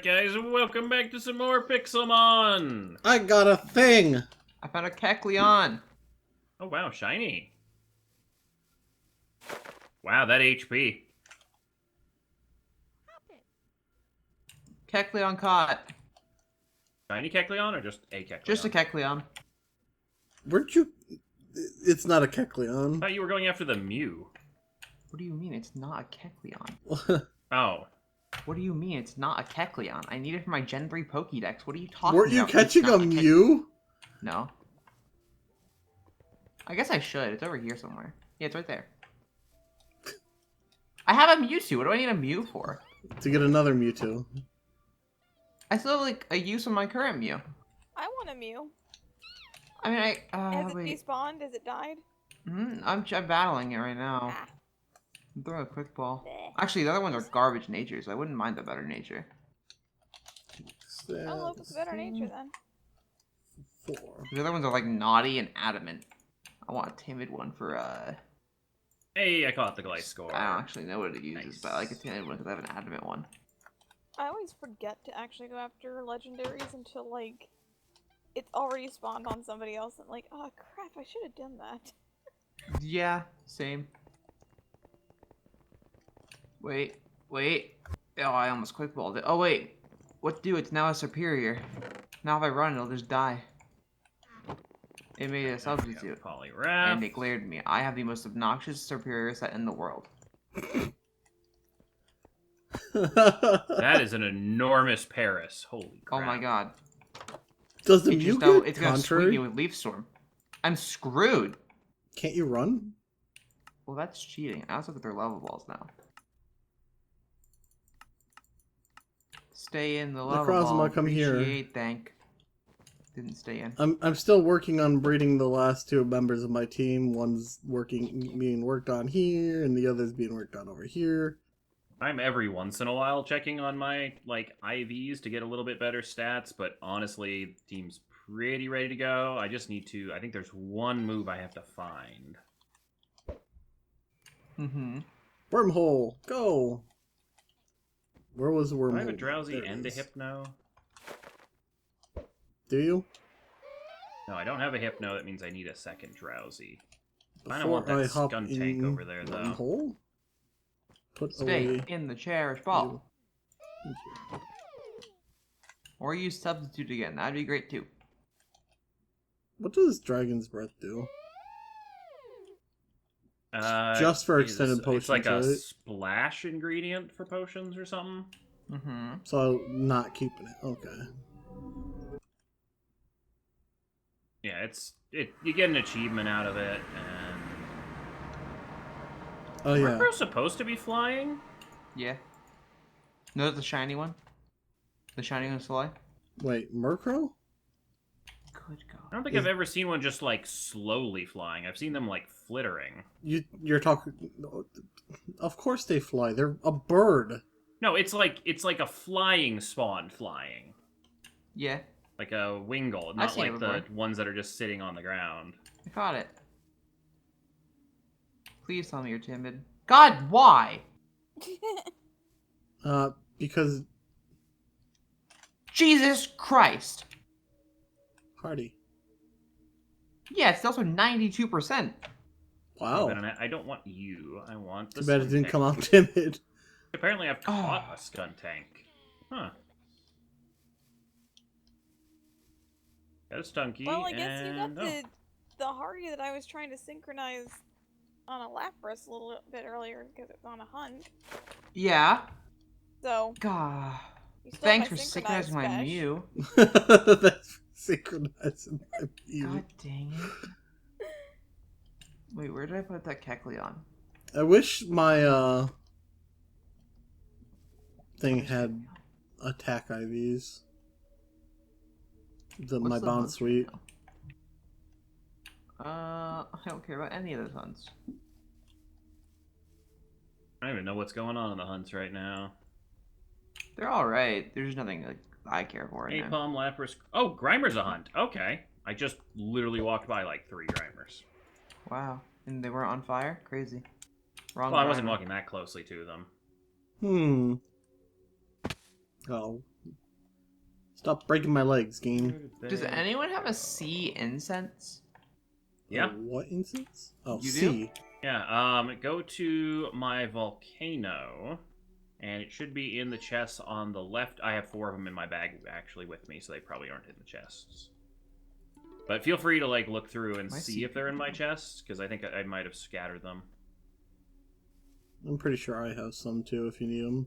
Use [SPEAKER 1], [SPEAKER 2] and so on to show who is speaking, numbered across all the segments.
[SPEAKER 1] Alright guys, welcome back to some more Pixelmon!
[SPEAKER 2] I got a thing!
[SPEAKER 3] I found a Kecleon.
[SPEAKER 1] Oh wow, shiny. Wow, that HP.
[SPEAKER 3] Kecleon caught.
[SPEAKER 1] Shiny Kecleon or just a Kecleon?
[SPEAKER 3] Just a Kecleon.
[SPEAKER 2] Where'd you... It's not a
[SPEAKER 1] I
[SPEAKER 2] Kecleon.
[SPEAKER 1] thought you were going after the Mew.
[SPEAKER 3] What do you mean it's not a Kecleon?
[SPEAKER 1] Oh.
[SPEAKER 3] What do you mean it's not a Kecleon? I need it for my Gen 3 Pokedex. What are you talking
[SPEAKER 2] Weren't you
[SPEAKER 3] about?
[SPEAKER 2] catching a Mew?
[SPEAKER 3] No. I guess I should. It's over here somewhere. Yeah, it's right there. I have a Mewtwo. What do I need a Mew for?
[SPEAKER 2] To get another Mewtwo.
[SPEAKER 3] I still have, like, a use of my current Mew.
[SPEAKER 4] I want a Mew.
[SPEAKER 3] I mean,
[SPEAKER 4] Has it
[SPEAKER 3] wait.
[SPEAKER 4] despawned? Has it died?
[SPEAKER 3] I'm battling it right now.
[SPEAKER 4] Ah.
[SPEAKER 3] I'm throwing a quick ball.
[SPEAKER 4] Bleh.
[SPEAKER 3] Actually, the other ones are garbage nature, so I wouldn't mind the better nature.
[SPEAKER 4] I don't know if it's better nature then.
[SPEAKER 2] 4.
[SPEAKER 3] The other ones are like naughty and adamant. I want a timid one for
[SPEAKER 1] Hey, I caught the Gliscor.
[SPEAKER 3] I don't actually know what it uses,
[SPEAKER 1] Nice.
[SPEAKER 3] but I like a timid one because I have an adamant one.
[SPEAKER 4] I always forget to actually go after legendaries until, like, it's already spawned on somebody else. And like, oh crap, I should have done that.
[SPEAKER 3] Yeah, same. Wait. Oh, I almost quickballed it. Oh wait, what to do? It's now a superior. Now if I run, it'll just die. It made a substitute.
[SPEAKER 1] Poliwrath.
[SPEAKER 3] And it glared at me. I have the most obnoxious superior set in the world.
[SPEAKER 1] That is an enormous Paris. Holy crap.
[SPEAKER 3] Oh my god.
[SPEAKER 2] Does the
[SPEAKER 3] It
[SPEAKER 2] Mew
[SPEAKER 3] just don't,
[SPEAKER 2] get
[SPEAKER 3] it's gonna sweep me
[SPEAKER 2] contrary?
[SPEAKER 3] with Leaf Storm. I'm screwed.
[SPEAKER 2] Can't you run?
[SPEAKER 3] Well, that's cheating. I also have their level balls now. Stay in the level
[SPEAKER 2] Necrozma,
[SPEAKER 3] ball.
[SPEAKER 2] come here.
[SPEAKER 3] Appreciate, thank. Didn't stay in.
[SPEAKER 2] I'm still working on breeding the last 2 members of my team. One's being worked on here, and the other's being worked on over here.
[SPEAKER 1] I'm every once in a while checking on my, like, IVs to get a little bit better stats, but honestly, the team's pretty ready to go. I just need to... I think there's one move I have to find.
[SPEAKER 3] Mm-hmm.
[SPEAKER 2] Wormhole, go! Where was the wormhole?
[SPEAKER 1] Do I have a Drowsy
[SPEAKER 2] There it
[SPEAKER 1] and a
[SPEAKER 2] is.
[SPEAKER 1] Hypno?
[SPEAKER 2] Do you?
[SPEAKER 1] No, I don't have a Hypno. That means I need a second Drowsy. I kind of
[SPEAKER 2] Before
[SPEAKER 1] want that
[SPEAKER 2] I hop
[SPEAKER 1] Skuntank
[SPEAKER 2] in
[SPEAKER 1] over there, though.
[SPEAKER 2] Wormhole? Put
[SPEAKER 3] Stay
[SPEAKER 2] away.
[SPEAKER 3] in the cherished ball.
[SPEAKER 2] Thank you.
[SPEAKER 3] Or use substitute again. That'd be great too.
[SPEAKER 2] What does Dragon's Breath do?
[SPEAKER 1] Uh,
[SPEAKER 2] Just for
[SPEAKER 1] it's-
[SPEAKER 2] extended potions,
[SPEAKER 1] It's like a
[SPEAKER 2] right?
[SPEAKER 1] splash ingredient for potions or something.
[SPEAKER 3] Mm-hmm.
[SPEAKER 2] So not keeping it. Okay.
[SPEAKER 1] Yeah, you get an achievement out of it, and
[SPEAKER 2] Oh yeah.
[SPEAKER 1] Murkrow's supposed to be flying.
[SPEAKER 3] Yeah. No, the shiny one? The shiny one's fly?
[SPEAKER 2] Wait, Murkrow?
[SPEAKER 3] Good God.
[SPEAKER 1] I don't think I've ever seen one just like slowly flying. I've seen them like flittering.
[SPEAKER 2] You're talking. Of course they fly. They're a bird.
[SPEAKER 1] No, it's like a flying spawn flying,
[SPEAKER 3] Yeah,
[SPEAKER 1] like a Wingull,
[SPEAKER 3] I've
[SPEAKER 1] not
[SPEAKER 3] seen it
[SPEAKER 1] like the
[SPEAKER 3] before.
[SPEAKER 1] ones that are just sitting on the ground.
[SPEAKER 3] I caught it. Please tell me you're timid. God, why?
[SPEAKER 2] Because
[SPEAKER 3] Jesus Christ.
[SPEAKER 2] Hardy.
[SPEAKER 3] Yeah, it's also 92%.
[SPEAKER 2] Wow.
[SPEAKER 1] But I don't want you. I want the
[SPEAKER 2] Too bad it didn't
[SPEAKER 1] Skuntank.
[SPEAKER 2] come out timid.
[SPEAKER 1] Apparently, I've caught
[SPEAKER 3] Oh.
[SPEAKER 1] a Skuntank. Huh. Got a Stunky.
[SPEAKER 4] Well, I guess you got
[SPEAKER 1] and...
[SPEAKER 4] the Hardy that I was trying to synchronize on a Lapras a little bit earlier because it's on a hunt.
[SPEAKER 3] Yeah.
[SPEAKER 4] So,
[SPEAKER 3] God.
[SPEAKER 4] you still
[SPEAKER 3] Thanks
[SPEAKER 4] have
[SPEAKER 3] for
[SPEAKER 4] synchronized
[SPEAKER 3] synchronizing my
[SPEAKER 4] Bash.
[SPEAKER 3] Mew.
[SPEAKER 2] That's synchronizing my view.
[SPEAKER 3] God dang it. Wait, where did I put that Kecleon?
[SPEAKER 2] I wish my thing had attack IVs. My
[SPEAKER 3] What's the
[SPEAKER 2] bounce
[SPEAKER 3] hunt
[SPEAKER 2] suite.
[SPEAKER 3] right now? I don't care about any of those hunts.
[SPEAKER 1] I don't even know what's going on in the hunts right now.
[SPEAKER 3] They're alright. There's nothing like I care for right now.
[SPEAKER 1] Napalm, Lapras. Oh, Grimer's a hunt. Okay. I just literally walked by like 3 Grimers.
[SPEAKER 3] Wow. And they weren't on fire? Crazy. Wrong.
[SPEAKER 1] Well, I wasn't
[SPEAKER 3] Grimer.
[SPEAKER 1] walking that closely to them.
[SPEAKER 2] Oh, Stop breaking my legs, game.
[SPEAKER 3] Does anyone have a sea incense?
[SPEAKER 1] Yeah.
[SPEAKER 2] What incense? Oh,
[SPEAKER 3] You do?
[SPEAKER 2] C.
[SPEAKER 1] Yeah, go to my volcano, and it should be in the chests on the left. I have 4 of them in my bag, actually, with me, so they probably aren't in the chests. But feel free to, like, look through and see if they're in my chests, because I think I might have scattered them.
[SPEAKER 2] I'm pretty sure I have some, too, if you need them.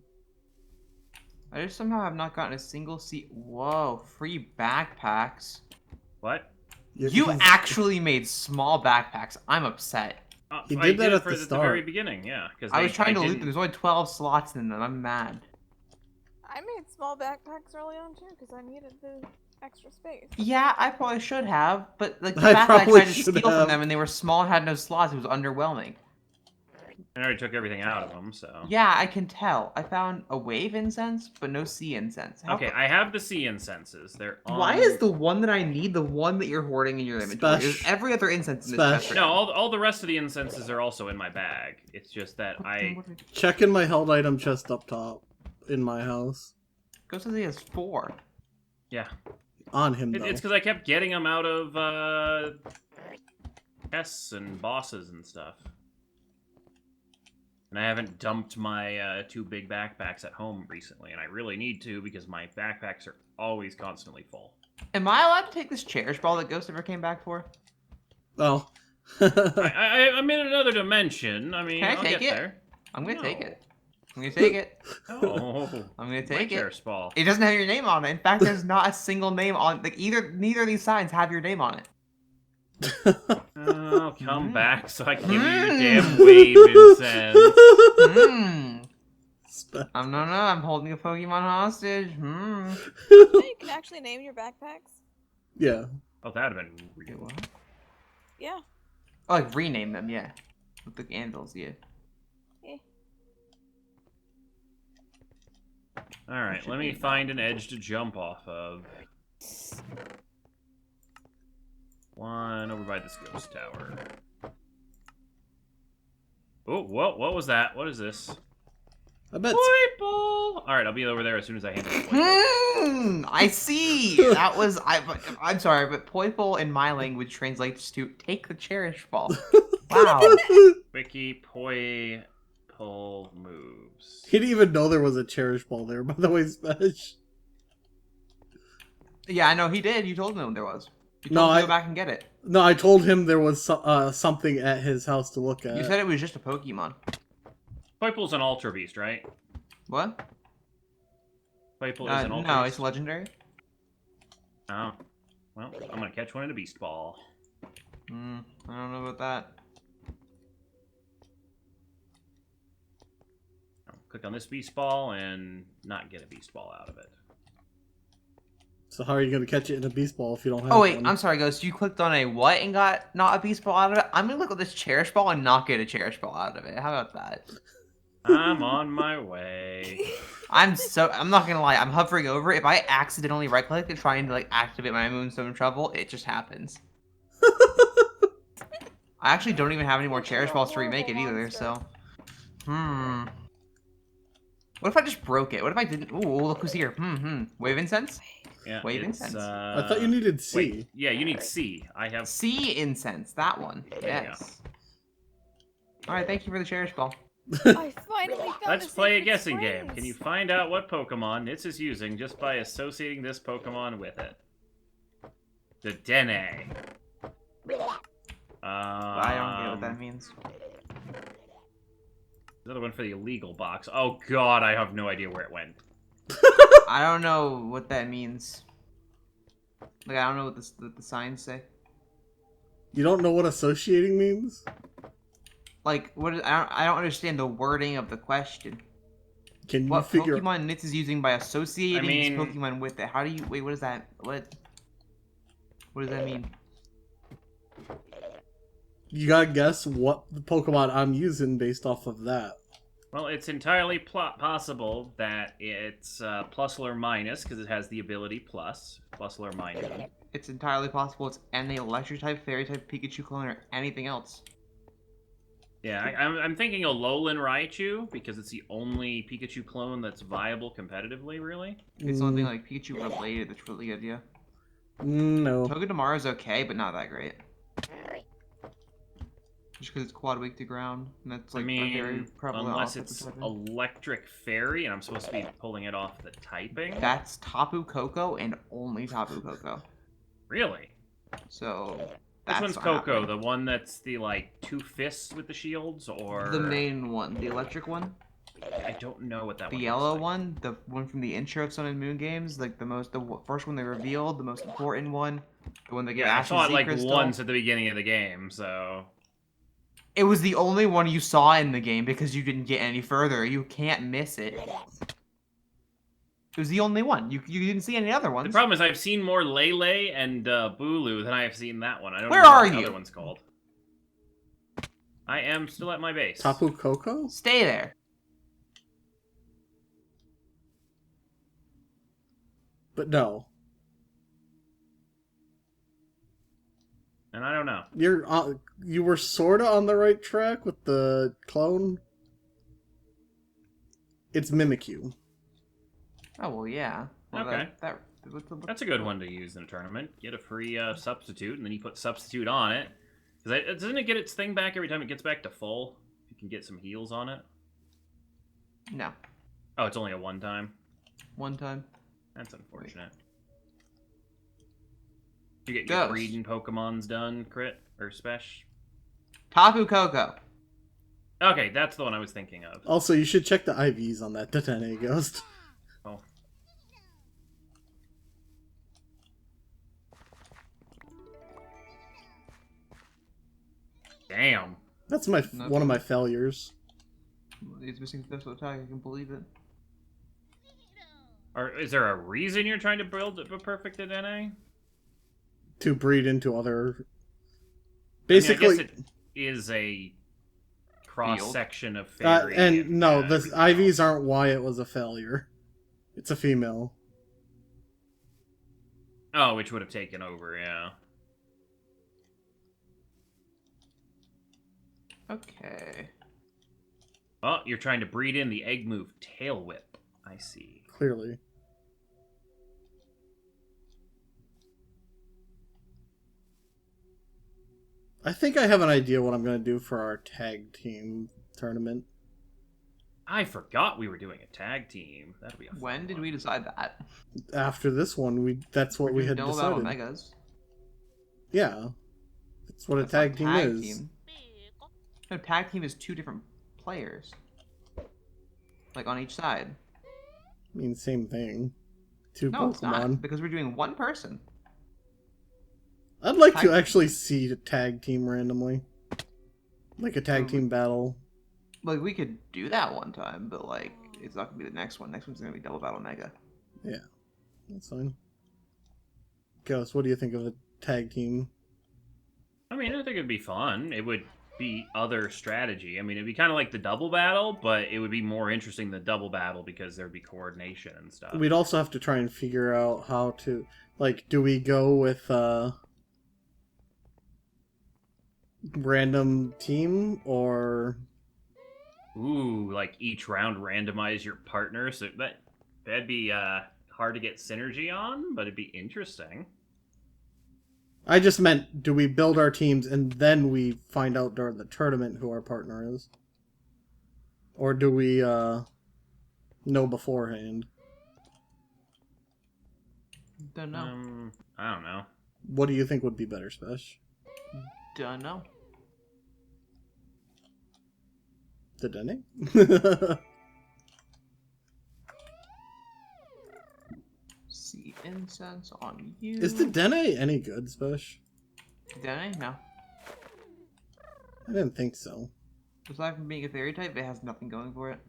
[SPEAKER 3] I just somehow have not gotten a single sea. Whoa, free backpacks.
[SPEAKER 1] What?
[SPEAKER 3] You actually made small backpacks. I'm upset.
[SPEAKER 2] He
[SPEAKER 1] I
[SPEAKER 2] did that
[SPEAKER 1] it
[SPEAKER 2] at
[SPEAKER 1] for
[SPEAKER 2] the
[SPEAKER 1] the
[SPEAKER 2] start.
[SPEAKER 1] very beginning, yeah.
[SPEAKER 3] I was trying to loot them. There's only 12 slots in them. I'm mad.
[SPEAKER 4] I made small backpacks early on too because I needed the extra space.
[SPEAKER 3] Yeah, I probably should have, but like the
[SPEAKER 2] I
[SPEAKER 3] backpack I
[SPEAKER 2] probably
[SPEAKER 3] tried to
[SPEAKER 2] should
[SPEAKER 3] steal
[SPEAKER 2] have.
[SPEAKER 3] from them and they were small and had no slots. It was underwhelming.
[SPEAKER 1] I already took everything out of them, so...
[SPEAKER 3] Yeah, I can tell. I found a wave incense, but no sea incense.
[SPEAKER 1] Okay, I have the sea incenses. They're on...
[SPEAKER 3] Why is the one that I need the one that you're hoarding in your inventory? There's every other incense in this chest right
[SPEAKER 1] No,
[SPEAKER 3] now.
[SPEAKER 1] all the rest of the incenses are also in my bag. It's just that
[SPEAKER 2] Checking my held item chest up top in my house.
[SPEAKER 3] Ghost says he has 4.
[SPEAKER 1] Yeah.
[SPEAKER 2] On him, though.
[SPEAKER 1] It's because I kept getting them out of, chests and bosses and stuff. And I haven't dumped my 2 big backpacks at home recently, and I really need to because my backpacks are always constantly full.
[SPEAKER 3] Am I allowed to take this cherish ball that Ghost ever came back for?
[SPEAKER 2] Oh.
[SPEAKER 1] I'm in another dimension. I mean,
[SPEAKER 3] Can I
[SPEAKER 1] I'll
[SPEAKER 3] take
[SPEAKER 1] get
[SPEAKER 3] it?
[SPEAKER 1] there.
[SPEAKER 3] I'm gonna take
[SPEAKER 1] No.
[SPEAKER 3] it. I'm gonna take it.
[SPEAKER 1] Oh,
[SPEAKER 3] I'm gonna
[SPEAKER 1] my
[SPEAKER 3] take it.
[SPEAKER 1] cherish ball.
[SPEAKER 3] It doesn't have your name on it. In fact, there's not a single name on like neither of these signs have your name on it.
[SPEAKER 1] Oh, come back so I can give you your damn wave incense.
[SPEAKER 3] No, I'm holding a Pokemon hostage.
[SPEAKER 4] Yeah, you can actually name your backpacks.
[SPEAKER 2] Yeah.
[SPEAKER 1] Oh, that'd have been real.
[SPEAKER 3] What?
[SPEAKER 4] Yeah.
[SPEAKER 3] Oh, like rename them, yeah. With the anvils, yeah.
[SPEAKER 1] Alright, let me find an edge to jump off of. One over by this ghost tower. Oh, what was that? What is this?
[SPEAKER 2] I bet.
[SPEAKER 1] Alright, I'll be over there as soon as I handle it.
[SPEAKER 3] I see. That was I'm sorry, but Poiful in my language translates to take the cherish ball. Wow.
[SPEAKER 1] Wiki Poi pull moves.
[SPEAKER 2] He didn't even know there was a cherish ball there, by the way, Smash.
[SPEAKER 3] Yeah, I know he did. You told him there was. You
[SPEAKER 2] No,
[SPEAKER 3] told him to go back and get it.
[SPEAKER 2] No, I told him there was something at his house to look at.
[SPEAKER 3] You said it was just a Pokemon.
[SPEAKER 1] Poiple's an Ultra Beast, right?
[SPEAKER 3] What?
[SPEAKER 1] Poiple is an Ultra
[SPEAKER 3] No,
[SPEAKER 1] Beast?
[SPEAKER 3] it's legendary.
[SPEAKER 1] Oh. Well, I'm gonna catch one in a Beast Ball.
[SPEAKER 3] I don't know about that.
[SPEAKER 1] I'll click on this Beast Ball and not get a Beast Ball out of it.
[SPEAKER 2] So how are you going to catch it in a beast ball if you don't have
[SPEAKER 3] Oh wait,
[SPEAKER 2] one?
[SPEAKER 3] I'm sorry, Ghost. You clicked on a what and got not a beast ball out of it? I'm gonna look at this cherish ball and not get a cherish ball out of it. How about that?
[SPEAKER 1] I'm on my way.
[SPEAKER 3] I'm not gonna lie, I'm hovering over it. If I accidentally right click to try and like activate my Moonstone Trouble, it just happens. I actually don't even have any more cherish balls to remake it either, so. What if I just broke it? What if I didn't? Ooh, look who's here. Wave incense?
[SPEAKER 1] Yeah,
[SPEAKER 3] Wave incense.
[SPEAKER 2] I thought you needed C.
[SPEAKER 1] Wait, yeah, you need C. I have
[SPEAKER 3] Sea incense, that one.
[SPEAKER 1] There you
[SPEAKER 3] Yes. Alright, thank you for the cherish ball.
[SPEAKER 4] I finally found
[SPEAKER 1] Let's
[SPEAKER 4] the
[SPEAKER 1] play a
[SPEAKER 4] sacred
[SPEAKER 1] guessing game.
[SPEAKER 4] springs.
[SPEAKER 1] Can you find out what Pokemon Nitz is using just by associating this Pokemon with it? The Dene.
[SPEAKER 3] I don't get what that means.
[SPEAKER 1] Another one for the illegal box. Oh god, I have no idea where it went.
[SPEAKER 3] I don't know what that means. Like, I don't know what the signs say.
[SPEAKER 2] You don't know what associating means?
[SPEAKER 3] Like, I don't understand the wording of the question.
[SPEAKER 2] Can you
[SPEAKER 3] What
[SPEAKER 2] figure
[SPEAKER 3] Pokemon Nitz is using by associating
[SPEAKER 1] I mean-
[SPEAKER 3] this Pokemon with it? How do you wait? What is that? What does that mean?
[SPEAKER 2] You gotta guess what Pokemon I'm using based off of that.
[SPEAKER 1] Well, it's entirely possible that it's plus or minus, because it has the ability plus or minus.
[SPEAKER 3] It's entirely possible it's any electric type, fairy type, Pikachu clone, or anything else.
[SPEAKER 1] Yeah, I'm thinking Alolan Raichu because it's the only Pikachu clone that's viable competitively, really.
[SPEAKER 3] It's something like Pikachu related that's really good, yeah.
[SPEAKER 2] No.
[SPEAKER 3] Togedemaru is okay, but not that great. Just because it's quad weak to ground, and that's like
[SPEAKER 1] I
[SPEAKER 3] a very
[SPEAKER 1] mean,
[SPEAKER 3] prevalent
[SPEAKER 1] unless
[SPEAKER 3] offensive
[SPEAKER 1] it's
[SPEAKER 3] typing.
[SPEAKER 1] Electric Fairy, and I'm supposed to be pulling it off the typing.
[SPEAKER 3] That's Tapu Koko and only Tapu Koko.
[SPEAKER 1] Really?
[SPEAKER 3] So
[SPEAKER 1] Which
[SPEAKER 3] that's
[SPEAKER 1] one's
[SPEAKER 3] not
[SPEAKER 1] Coco?
[SPEAKER 3] happening.
[SPEAKER 1] The one that's the like 2 fists with the shields, or
[SPEAKER 3] The main one, the electric one,
[SPEAKER 1] I don't know what that
[SPEAKER 3] the
[SPEAKER 1] one
[SPEAKER 3] yellow
[SPEAKER 1] looks like.
[SPEAKER 3] one, the one from the intro of Sun and Moon games, like the first one they revealed, the most important one, the one that gave
[SPEAKER 1] Yeah, I
[SPEAKER 3] Ash's
[SPEAKER 1] saw it
[SPEAKER 3] Z
[SPEAKER 1] like
[SPEAKER 3] crystal.
[SPEAKER 1] once at the beginning of the game, so
[SPEAKER 3] It was the only one you saw in the game because you didn't get any further. You can't miss it. It was the only one. You didn't see any other
[SPEAKER 1] the
[SPEAKER 3] ones.
[SPEAKER 1] problem is I've seen more Lele and Bulu than I have seen that one. I don't
[SPEAKER 3] Where
[SPEAKER 1] know
[SPEAKER 3] are
[SPEAKER 1] what the
[SPEAKER 3] you?
[SPEAKER 1] other one's called. I am still at my base.
[SPEAKER 2] Tapu Koko?
[SPEAKER 3] Stay there.
[SPEAKER 2] But no.
[SPEAKER 1] And I don't know.
[SPEAKER 2] You were sorta on the right track with the clone. It's Mimikyu.
[SPEAKER 3] Oh well, yeah. Well,
[SPEAKER 1] Okay.
[SPEAKER 3] That's
[SPEAKER 1] a good one to use in a tournament. Get a free substitute, and then you put substitute on it. Because doesn't it get its thing back every time it gets back to full? You can get some heals on it.
[SPEAKER 3] No.
[SPEAKER 1] Oh, it's only a one-time?
[SPEAKER 3] One time.
[SPEAKER 1] That's unfortunate. You get your
[SPEAKER 3] Ghost.
[SPEAKER 1] breeding Pokemons done, crit, or special?
[SPEAKER 3] Tapu Koko.
[SPEAKER 1] Okay, that's the one I was thinking of.
[SPEAKER 2] Also, you should check the IVs on that Dedenne Ghost.
[SPEAKER 1] Oh. Damn.
[SPEAKER 2] That's one of my failures.
[SPEAKER 3] He's missing special attack. I can believe it.
[SPEAKER 1] Or is there a reason you're trying to build a perfect DNA?
[SPEAKER 2] To breed into other...
[SPEAKER 1] Basically,
[SPEAKER 2] Basically...
[SPEAKER 1] I guess it is a cross-section of fairy.
[SPEAKER 2] and no, the
[SPEAKER 1] everything
[SPEAKER 2] IVs
[SPEAKER 1] else.
[SPEAKER 2] aren't why it was a failure. It's a female.
[SPEAKER 1] Oh, which would have taken over, yeah.
[SPEAKER 3] Okay.
[SPEAKER 1] Oh, you're trying to breed in the egg move Tail Whip. I see.
[SPEAKER 2] Clearly. I think I have an idea what I'm going to do for our tag team tournament.
[SPEAKER 1] I forgot we were doing a tag team. That'd be a fun
[SPEAKER 3] When did
[SPEAKER 1] one.
[SPEAKER 3] we decide that?
[SPEAKER 2] After this one, that's what we had
[SPEAKER 3] Double Battle
[SPEAKER 2] decided.
[SPEAKER 3] Megas.
[SPEAKER 2] Yeah. That's what
[SPEAKER 3] That's
[SPEAKER 2] a
[SPEAKER 3] not
[SPEAKER 2] tag team is.
[SPEAKER 3] Team. No, tag team is 2 different players. Like on each side.
[SPEAKER 2] I mean, same thing. 2
[SPEAKER 3] No, it's
[SPEAKER 2] Pokemon.
[SPEAKER 3] not. Because we're doing one person.
[SPEAKER 2] I'd like to
[SPEAKER 3] Tag-
[SPEAKER 2] actually see a tag team randomly. Like a tag
[SPEAKER 3] Oh,
[SPEAKER 2] team battle.
[SPEAKER 3] Like, we could do that one time, but, like, it's not going to be the next one. Next one's going to be Double Battle Mega.
[SPEAKER 2] Yeah. That's fine. Ghost, what do you think of a tag team?
[SPEAKER 1] I mean, I think it'd be fun. It would be other strategy. I mean, it'd be kind of like the double battle, but it would be more interesting than double battle because there'd be coordination and stuff.
[SPEAKER 2] We'd also have to try and figure out how to... Like, do we go with random team, or...
[SPEAKER 1] Ooh, like each round randomize your partner, so that'd be hard to get synergy on, but it'd be interesting.
[SPEAKER 2] I just meant, do we build our teams and then we find out during the tournament who our partner is? Or do we know beforehand?
[SPEAKER 3] Don't know.
[SPEAKER 1] I don't know.
[SPEAKER 2] What do you think would be better, Spesh?
[SPEAKER 3] Don't know.
[SPEAKER 2] The Denny?
[SPEAKER 3] See incense on you.
[SPEAKER 2] Is the Dene any good, Spesh?
[SPEAKER 3] Dene? No.
[SPEAKER 2] I didn't think so.
[SPEAKER 3] Aside from being a fairy type, it has nothing going for it.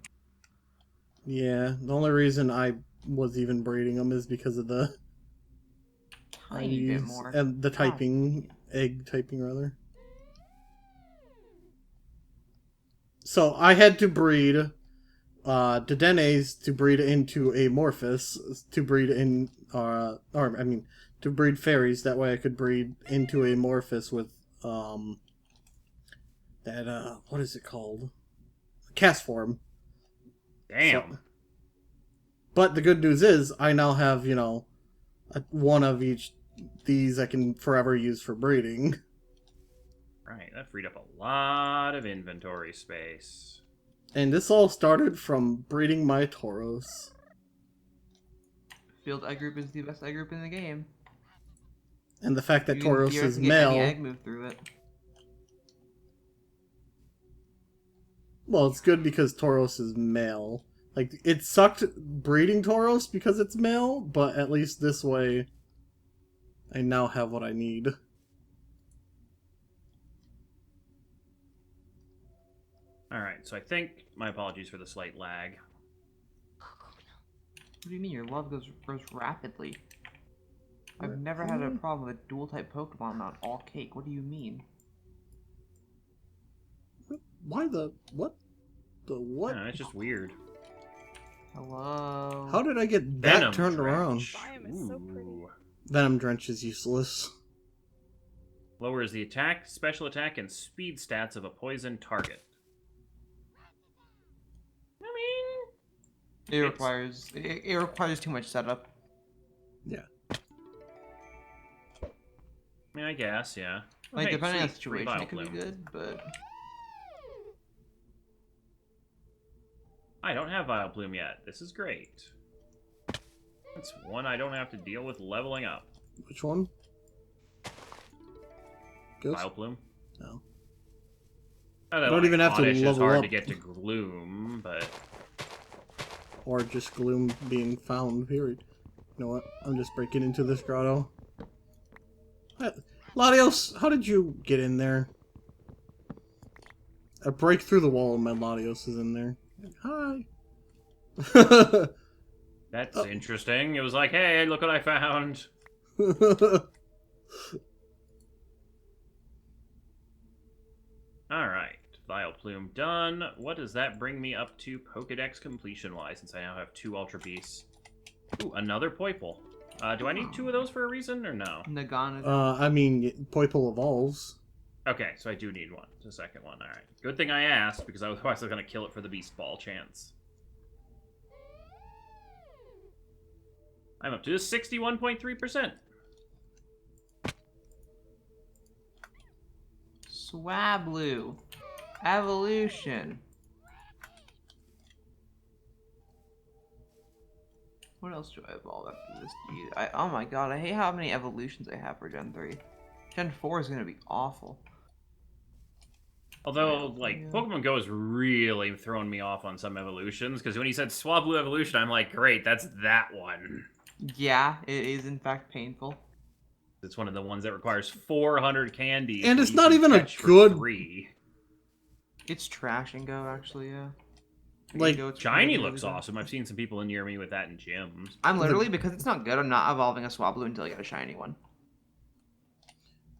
[SPEAKER 2] Yeah, the only reason I was even breeding them is because of the
[SPEAKER 3] Tiny bit
[SPEAKER 2] IVs
[SPEAKER 3] more.
[SPEAKER 2] and the typing, egg typing rather. So I had to breed Dedenes to breed into Amorphous, to breed in, to breed fairies. That way I could breed into Amorphous with that what is it called? Cast form.
[SPEAKER 1] Damn.
[SPEAKER 2] So, but the good news is I now have, one of each these I can forever use for breeding.
[SPEAKER 1] Right, that freed up a lot of inventory space.
[SPEAKER 2] And this all started from breeding my Tauros.
[SPEAKER 3] Field egg group is the best egg group in the game.
[SPEAKER 2] And the fact that
[SPEAKER 3] You can
[SPEAKER 2] Tauros is
[SPEAKER 3] theoretically get any
[SPEAKER 2] male.
[SPEAKER 3] egg move through it.
[SPEAKER 2] Well, it's good because Tauros is male. Like, it sucked breeding Tauros because it's male, but at least this way, I now have what I need.
[SPEAKER 1] Alright, so I think, my apologies for the slight lag.
[SPEAKER 3] What do you mean your love grows rapidly? I've never had a problem with a dual type Pokemon not all cake. What do you mean?
[SPEAKER 2] Why the... what? The what?
[SPEAKER 1] Yeah, it's just weird.
[SPEAKER 3] Hello?
[SPEAKER 2] How did I get that
[SPEAKER 1] Venom
[SPEAKER 2] turned around?
[SPEAKER 1] Drench.
[SPEAKER 4] Biome is so pretty.
[SPEAKER 1] Ooh.
[SPEAKER 2] Venom Drench is useless.
[SPEAKER 1] Lowers the attack, special attack, and speed stats of a poison target. I mean...
[SPEAKER 3] It requires too much setup.
[SPEAKER 2] Yeah.
[SPEAKER 1] I mean, I guess, yeah.
[SPEAKER 3] Like,
[SPEAKER 1] Okay,
[SPEAKER 3] depending on the
[SPEAKER 1] sweet, free
[SPEAKER 3] situation, it could
[SPEAKER 1] Vileplume.
[SPEAKER 3] be good, but...
[SPEAKER 1] I don't have Vileplume yet. This is great. That's one I don't have to deal with leveling up.
[SPEAKER 2] Which one? Ghost?
[SPEAKER 1] Vileplume.
[SPEAKER 2] No.
[SPEAKER 1] I
[SPEAKER 2] don't even have to
[SPEAKER 1] Oddish is
[SPEAKER 2] level
[SPEAKER 1] hard
[SPEAKER 2] up.
[SPEAKER 1] to get to Gloom, but...
[SPEAKER 2] Or just Gloom being found, period. You know what? I'm just breaking into this grotto. Latios, how did you get in there? I break through the wall and my Latios is in there. Hi.
[SPEAKER 1] That's interesting. It was like, hey, look what I found. Alright, Vileplume done. What does that bring me up to Pokedex completion-wise, since I now have 2 Ultra Beasts? Ooh, another Poiple. Do I need 2 of those for a reason, or no?
[SPEAKER 3] Nagana.
[SPEAKER 2] I mean, Poiple evolves.
[SPEAKER 1] Okay, so I do need one. It's a second one, alright. Good thing I asked, because otherwise I was going to kill it for the Beast Ball chance. I'm up to 61.3%.
[SPEAKER 3] Swablu. Evolution. What else do I evolve after this? Oh my god, I hate how many evolutions I have for Gen 3. Gen 4 is gonna be awful.
[SPEAKER 1] Although, like,
[SPEAKER 3] Yeah.
[SPEAKER 1] Pokemon Go has really thrown me off on some evolutions, because when you said Swablu evolution, I'm like, great, that's that one.
[SPEAKER 3] Yeah, it is in fact painful.
[SPEAKER 1] It's one of the ones that requires 400 candies.
[SPEAKER 2] And
[SPEAKER 1] that
[SPEAKER 2] it's
[SPEAKER 1] you
[SPEAKER 2] not
[SPEAKER 1] can
[SPEAKER 2] even a
[SPEAKER 1] catch for
[SPEAKER 2] good-
[SPEAKER 1] 3.
[SPEAKER 3] It's trash and go, actually, yeah.
[SPEAKER 2] Like,
[SPEAKER 3] Go, it's
[SPEAKER 1] Shiny
[SPEAKER 3] really
[SPEAKER 1] looks
[SPEAKER 3] good.
[SPEAKER 1] awesome. I've seen some people near me with that in gyms.
[SPEAKER 3] I'm literally, because it's not good, I'm not evolving a Swablu until I get a shiny one.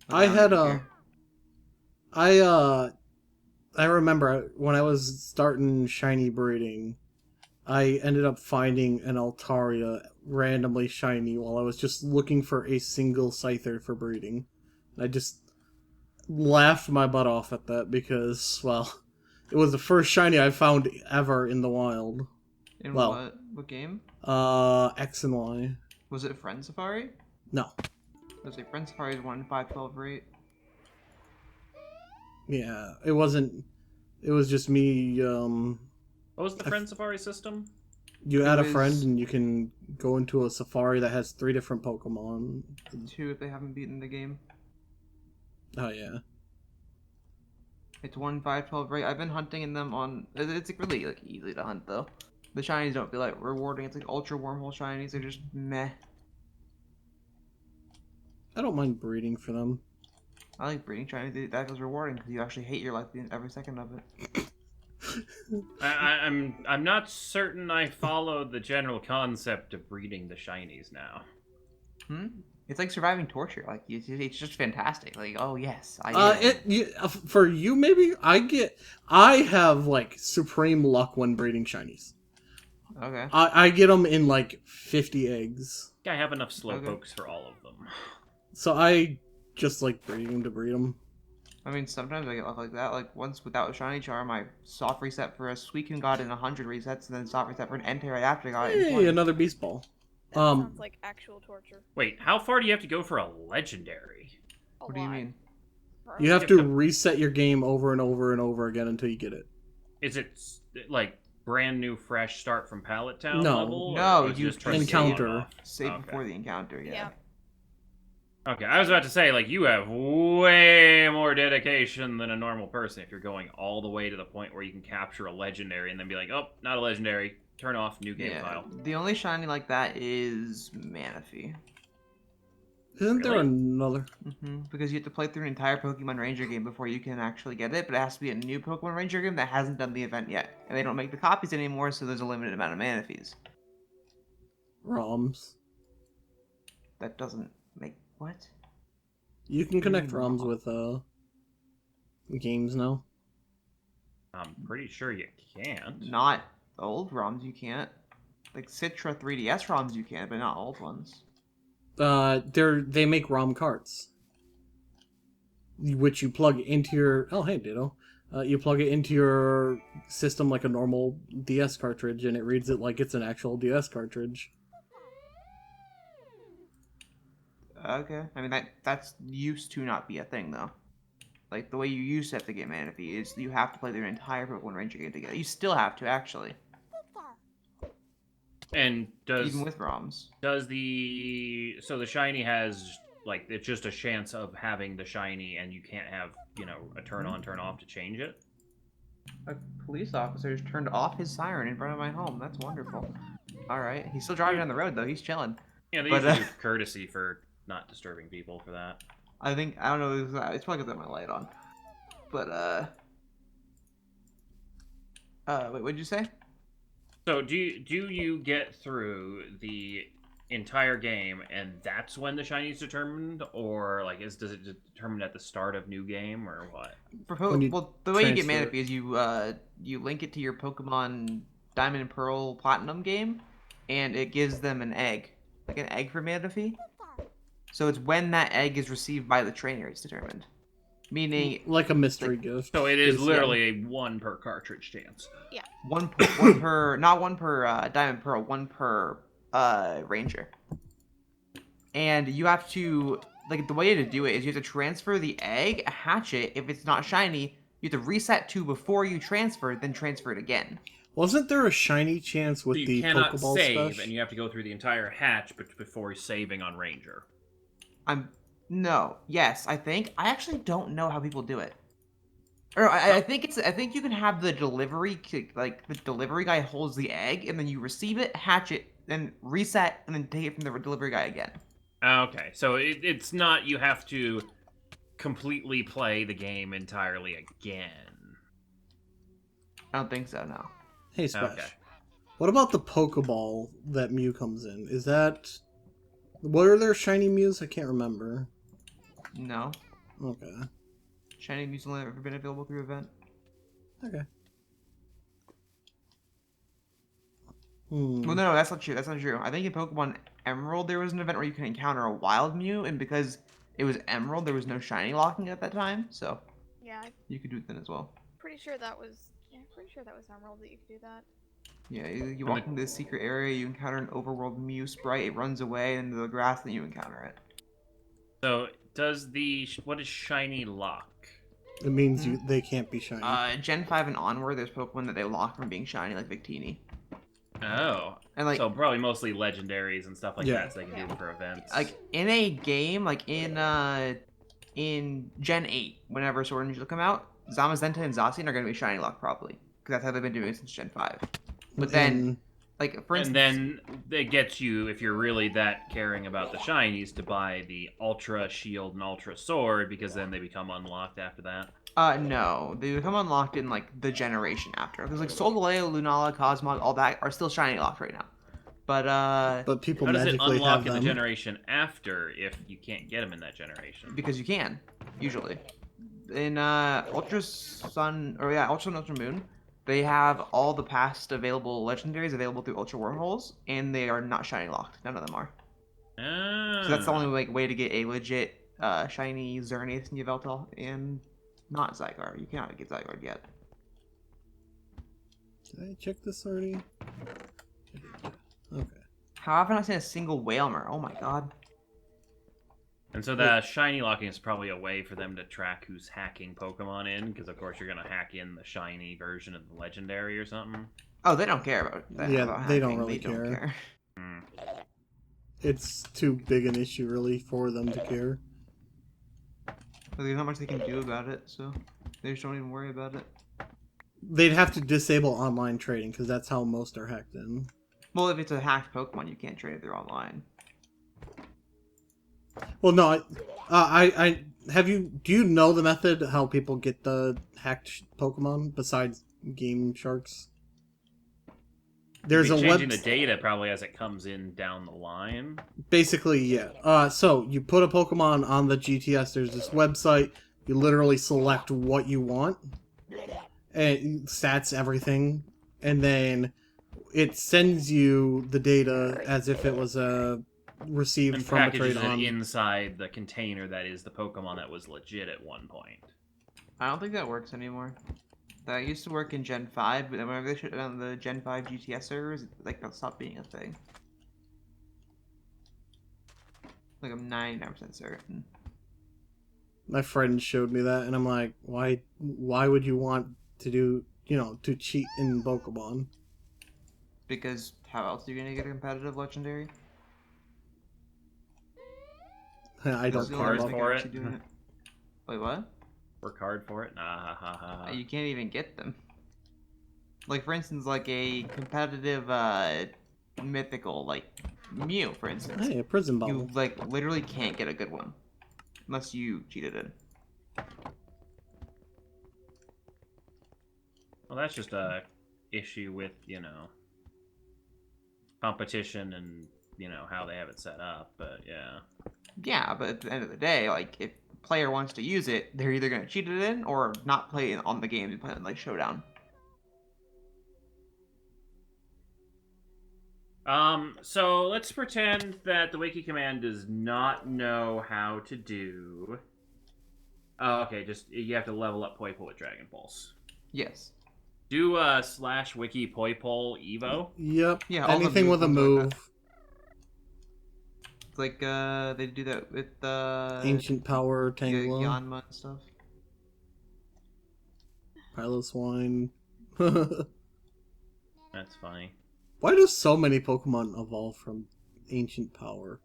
[SPEAKER 2] I had
[SPEAKER 3] don't
[SPEAKER 2] I remember when I was starting shiny breeding, I ended up finding an Altaria randomly shiny while I was just looking for a single Scyther for breeding. And I just laughed my butt off at that because, well, it was the first shiny I found ever in the wild.
[SPEAKER 3] In
[SPEAKER 2] well,
[SPEAKER 3] what game?
[SPEAKER 2] X and Y.
[SPEAKER 3] Was it Friend Safari?
[SPEAKER 2] No.
[SPEAKER 3] I was like, Friend Safari is 1 in 512 rate.
[SPEAKER 2] Yeah, it wasn't. It was just me.
[SPEAKER 1] What was the Friend Safari system?
[SPEAKER 2] You add a
[SPEAKER 3] was-
[SPEAKER 2] friend and you can go into a safari that has 3 different Pokemon.
[SPEAKER 3] 2 if they haven't beaten the game.
[SPEAKER 2] Oh yeah.
[SPEAKER 3] It's 1 in 512 rate. I've been hunting in them on. It's like really like easy to hunt though. The shinies don't feel like rewarding. It's like ultra wormhole shinies. They're just meh.
[SPEAKER 2] I don't mind breeding for them.
[SPEAKER 3] I like breeding shinies. That feels rewarding because you actually hate your life every second of it.
[SPEAKER 1] I'm not certain I followed the general concept of breeding the shinies now.
[SPEAKER 3] It's like surviving torture. Like it's just fantastic. Like oh yes, I.
[SPEAKER 2] For you maybe I have like supreme luck when breeding shinies.
[SPEAKER 3] Okay.
[SPEAKER 2] I get them in like 50 eggs.
[SPEAKER 1] I have enough Slowpokes for all of them.
[SPEAKER 2] So I just like breeding them to breed them.
[SPEAKER 3] I mean, sometimes I get luck like that. Like once without a shiny charm, I soft reset for a Suicune got in 100 resets, and then soft reset for an Entei right after I got it in
[SPEAKER 2] Hey,
[SPEAKER 3] 20.
[SPEAKER 2] another beast ball.
[SPEAKER 4] That sounds like actual torture.
[SPEAKER 1] Wait, how far do you have to go for a legendary?
[SPEAKER 3] What do you mean?
[SPEAKER 2] You have to reset your game over and over and over again until you get it.
[SPEAKER 1] Is it like brand new, fresh start from Pallet Town
[SPEAKER 2] No.
[SPEAKER 1] level?
[SPEAKER 3] No,
[SPEAKER 1] or is it
[SPEAKER 3] you
[SPEAKER 1] just trying to
[SPEAKER 2] encounter.
[SPEAKER 1] save it off?
[SPEAKER 3] Save
[SPEAKER 1] Okay.
[SPEAKER 3] before the encounter, yeah.
[SPEAKER 1] Okay, I was about to say, like, you have way more dedication than a normal person if you're going all the way to the point where you can capture a legendary and then be like, oh, not a legendary, turn off, new game file.
[SPEAKER 3] The only shiny like that is Manaphy.
[SPEAKER 2] Isn't there
[SPEAKER 1] Really?
[SPEAKER 2] another?
[SPEAKER 3] Because you have to play through an entire Pokemon Ranger game before you can actually get it, but it has to be a new Pokemon Ranger game that hasn't done the event yet. And they don't make the copies anymore, so there's a limited amount of Manaphies.
[SPEAKER 2] ROMs.
[SPEAKER 3] That doesn't make... What?
[SPEAKER 2] You can connect
[SPEAKER 3] ROM.
[SPEAKER 2] ROMs with games now.
[SPEAKER 1] I'm pretty sure you can't.
[SPEAKER 3] Not old ROMs, you can't. Like Citra 3DS ROMs you can, but not old ones.
[SPEAKER 2] They make ROM carts, which you plug into your. Oh, hey, Ditto. You plug it into your system like a normal DS cartridge, and it reads it like it's an actual DS cartridge.
[SPEAKER 3] Okay. I mean, that's used to not be a thing, though. Like, the way you used to have to get Manaphy is you have to play their entire Pokemon Ranger game together. You still have to, actually.
[SPEAKER 1] And
[SPEAKER 3] Even with ROMs.
[SPEAKER 1] does the shiny has like it's just a chance of having the shiny, and you can't have a turn on turn off to change it?
[SPEAKER 3] A police officer just turned off his siren in front of my home. That's wonderful. All right, he's still driving down the road though. He's chilling.
[SPEAKER 1] Yeah, they
[SPEAKER 3] But,
[SPEAKER 1] usually do courtesy for not disturbing people for that.
[SPEAKER 3] I don't know. It's probably because I have my light on. But wait, what'd you say?
[SPEAKER 1] So do you get through the entire game and that's when the shiny is determined, or like does it determine at the start of new game or what?
[SPEAKER 3] Well, the way you get
[SPEAKER 2] transfer
[SPEAKER 3] Manaphy is you link it to your Pokemon Diamond and Pearl Platinum game, and it gives them an egg, like an egg for Manaphy. So it's when that egg is received by the trainer it's determined. Meaning,
[SPEAKER 2] Like a mystery gift.
[SPEAKER 1] So it is literally a 1 per cartridge chance.
[SPEAKER 4] Yeah.
[SPEAKER 3] one per not one per Diamond Pearl, one per Ranger. And you have to, like, the way to do it is you have to transfer the egg, hatch it. If it's not shiny, you have to reset to before you transfer, then transfer it again.
[SPEAKER 2] Wasn't there a shiny chance with
[SPEAKER 1] So you
[SPEAKER 2] the
[SPEAKER 1] cannot
[SPEAKER 2] Pokeball
[SPEAKER 1] save,
[SPEAKER 2] special?
[SPEAKER 1] and you have to go through the entire hatch before saving on Ranger.
[SPEAKER 3] No. Yes, I think. I actually don't know how people do it. Or I think you can have the delivery, like the delivery guy holds the egg, and then you receive it, hatch it, then reset, and then take it from the delivery guy again.
[SPEAKER 1] Okay, so it's not you have to completely play the game entirely again.
[SPEAKER 3] I don't think so. No.
[SPEAKER 2] Hey, Splash.
[SPEAKER 1] Okay.
[SPEAKER 2] What about the Pokeball that Mew comes in? Is that... What are their shiny Mews? I can't remember.
[SPEAKER 3] No.
[SPEAKER 2] Okay.
[SPEAKER 3] Shiny Mew's only ever been available through event.
[SPEAKER 2] Okay.
[SPEAKER 3] Well, no, that's not true. That's not true. I think in Pokemon Emerald there was an event where you could encounter a wild Mew, and because it was Emerald, there was no shiny locking at that time, so
[SPEAKER 4] Yeah, I'm
[SPEAKER 3] you could do it then as well.
[SPEAKER 4] pretty sure that was. Yeah, I'm pretty sure that was Emerald that you could do that.
[SPEAKER 3] Yeah, you walk into the secret area, you encounter an overworld Mew sprite, it runs away into the grass, and you encounter it.
[SPEAKER 1] So what is shiny lock?
[SPEAKER 2] It means they can't be shiny.
[SPEAKER 3] Gen 5 and onward, there's Pokemon that they lock from being shiny, like Victini.
[SPEAKER 1] Oh,
[SPEAKER 3] And like,
[SPEAKER 1] so probably mostly legendaries and stuff like
[SPEAKER 2] Yeah.
[SPEAKER 1] that, so they can do it for events.
[SPEAKER 3] like in a game, like in Gen 8, whenever Sword and Shield come out, Zamazenta and Zacian are going to be shiny locked probably, because that's how they've been doing it since Gen 5. But then, like, for instance...
[SPEAKER 1] And then it gets you, if you're really that caring about the shinies, to buy the Ultra Shield and Ultra Sword, because then they become unlocked after that.
[SPEAKER 3] No. They become unlocked in, like, the generation after. Because, like, Solgaleo, Lunala, Cosmog, all that are still shiny locked right now. But
[SPEAKER 2] people
[SPEAKER 1] How does it
[SPEAKER 2] magically
[SPEAKER 1] unlock
[SPEAKER 2] have
[SPEAKER 1] in the
[SPEAKER 2] them.
[SPEAKER 1] generation after if you can't get them in that generation?
[SPEAKER 3] because you can, usually. In, Ultra Sun, Ultra and Ultra Moon, they have all the past available legendaries available through Ultra Wormholes, and they are not shiny locked. None of them are.
[SPEAKER 1] Ah.
[SPEAKER 3] So that's the only way to get a legit shiny Xerneas and Yveltal in Not Zygarde. You cannot get Zygarde yet.
[SPEAKER 2] Did I check this already? Okay.
[SPEAKER 3] How often have I seen a single Whalmer? Oh my god.
[SPEAKER 1] And so the shiny locking is probably a way for them to track who's hacking Pokemon in, because of course you're gonna hack in the shiny version of the legendary or something.
[SPEAKER 3] Oh, they don't care about that.
[SPEAKER 2] Yeah,
[SPEAKER 3] about
[SPEAKER 2] they don't
[SPEAKER 3] hacking.
[SPEAKER 2] really
[SPEAKER 3] They don't
[SPEAKER 2] care.
[SPEAKER 1] Hmm.
[SPEAKER 2] It's too big an issue, really, for them to care.
[SPEAKER 3] There's not much they can do about it, so they just don't even worry about it.
[SPEAKER 2] They'd have to disable online trading, because that's how most are hacked in.
[SPEAKER 3] Well, if it's a hacked Pokemon, you can't trade it through online.
[SPEAKER 2] Well, no, I have you. Do you know the method how people get the hacked Pokemon besides Game Sharks? There's a
[SPEAKER 1] changing
[SPEAKER 2] web.
[SPEAKER 1] the data probably as it comes in down the line.
[SPEAKER 2] Basically, yeah. So you put a Pokemon on the GTS. There's this website. You literally select what you want, and stats everything, and then it sends you the data as if it was received
[SPEAKER 1] And
[SPEAKER 2] from a
[SPEAKER 1] packages
[SPEAKER 2] trade
[SPEAKER 1] it
[SPEAKER 2] on.
[SPEAKER 1] inside the container that is the Pokemon that was legit at one point.
[SPEAKER 3] I don't think that works anymore. That used to work in Gen 5, but then whenever they shut down the Gen 5 GTS servers, like, that stopped being a thing. Like, I'm 99% certain.
[SPEAKER 2] My friend showed me that, and I'm like, why would you want to do, to cheat in Pokemon?
[SPEAKER 3] Because how else are you gonna get a competitive legendary?
[SPEAKER 2] I don't
[SPEAKER 3] It's the
[SPEAKER 2] care
[SPEAKER 3] only
[SPEAKER 1] hard
[SPEAKER 3] reason
[SPEAKER 2] about
[SPEAKER 3] they
[SPEAKER 1] for
[SPEAKER 3] can
[SPEAKER 1] it.
[SPEAKER 3] actually do it. Wait, what?
[SPEAKER 1] Work hard for it? Nah, ha, ha, ha, ha.
[SPEAKER 3] You can't even get them. Like, for instance, like a competitive, mythical, like, Mew, for instance.
[SPEAKER 2] Hey, a prison bubble.
[SPEAKER 3] You, like, literally can't get a good one. Unless you cheated in.
[SPEAKER 1] Well, that's just a issue with, competition and, how they have it set up, but yeah.
[SPEAKER 3] Yeah, but at the end of the day, like, if a player wants to use it, they're either gonna cheat it in or not play it on the game and play it in, like, Showdown.
[SPEAKER 1] So let's pretend that the wiki command does not know how to do... Oh, okay, just, you have to level up Poipole with Dragon Pulse.
[SPEAKER 3] Yes.
[SPEAKER 1] Do /wiki Poipole Evo.
[SPEAKER 2] Yep.
[SPEAKER 3] Yeah, all the
[SPEAKER 2] Anything with a
[SPEAKER 3] moves like
[SPEAKER 2] move.
[SPEAKER 3] that. It's like, they do that with,
[SPEAKER 2] Ancient Power, Tangela,
[SPEAKER 3] Yanma and stuff.
[SPEAKER 2] Piloswine.
[SPEAKER 1] That's funny.
[SPEAKER 2] Why do so many Pokemon evolve from Ancient Power?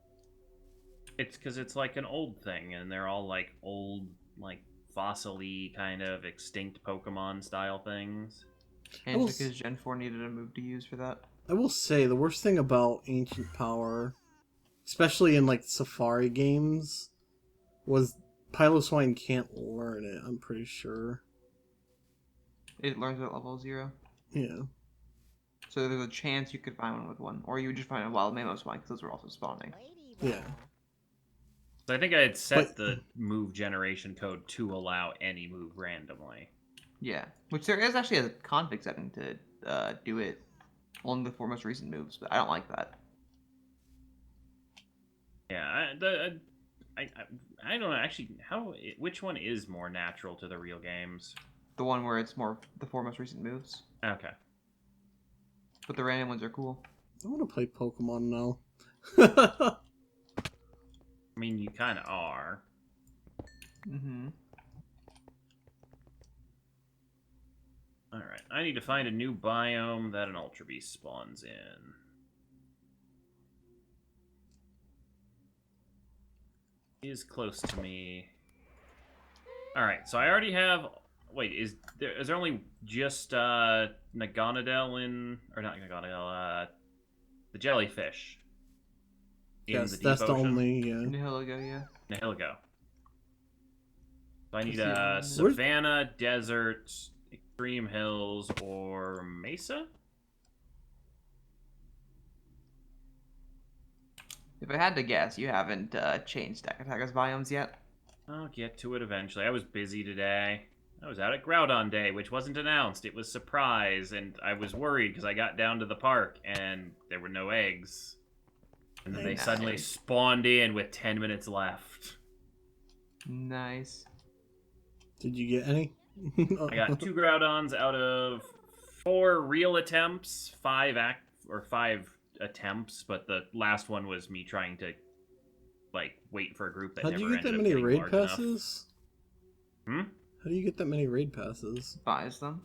[SPEAKER 1] It's because it's like an old thing, and they're all like old, like fossil-y kind of extinct Pokemon style things.
[SPEAKER 3] And because Gen 4 needed a move to use for that.
[SPEAKER 2] I will say, the worst thing about Ancient Power, especially in like Safari games, was Piloswine can't learn it, I'm pretty sure.
[SPEAKER 3] It learns at level 0.
[SPEAKER 2] Yeah.
[SPEAKER 3] So there's a chance you could find one with one. Or you would just find a wild Mamoswine, because those are also spawning.
[SPEAKER 2] Yeah.
[SPEAKER 1] So I think I had set the move generation code to allow any move randomly.
[SPEAKER 3] Yeah. Which there is actually a config setting to do it on the 4 most recent moves, but I don't like that.
[SPEAKER 1] Yeah, I don't know actually which one is more natural to the real games.
[SPEAKER 3] The one where it's more the 4 most recent moves.
[SPEAKER 1] Okay.
[SPEAKER 3] But the random ones are cool.
[SPEAKER 2] I want to play Pokemon now.
[SPEAKER 1] I mean, you kind of are.
[SPEAKER 3] Mm-hmm.
[SPEAKER 1] Alright, I need to find a new biome that an Ultra Beast spawns in. He is close to me. Alright, so I already have... Wait, is there only just Naganadel in... Or not Naganadel, the jellyfish.
[SPEAKER 2] Yes,
[SPEAKER 1] the deep
[SPEAKER 2] that's the
[SPEAKER 1] ocean?
[SPEAKER 2] only, yeah.
[SPEAKER 3] Nihilego, yeah.
[SPEAKER 1] Nihilego. So I need
[SPEAKER 3] Where's-
[SPEAKER 1] Savannah, Desert, Extreme Hills, or Mesa?
[SPEAKER 3] If I had to guess, you haven't changed Stack Attackers biomes yet.
[SPEAKER 1] I'll get to it eventually. I was busy today. I was out at Groudon Day, which wasn't announced. It was surprise, and I was worried because I got down to the park and there were no eggs. And then they suddenly
[SPEAKER 3] Nice.
[SPEAKER 1] spawned in with 10 minutes left.
[SPEAKER 3] Nice.
[SPEAKER 2] Did you get any?
[SPEAKER 1] I got 2 Groudons out of 4 real attempts, 5 attempps, but the last one was me trying to like wait for a group that
[SPEAKER 2] How'd
[SPEAKER 1] never
[SPEAKER 2] you get that
[SPEAKER 1] ended up
[SPEAKER 2] many
[SPEAKER 1] getting
[SPEAKER 2] raid
[SPEAKER 1] large enough.
[SPEAKER 2] passes?
[SPEAKER 1] Hmm?
[SPEAKER 2] How do you get that many raid passes?
[SPEAKER 3] Buys them.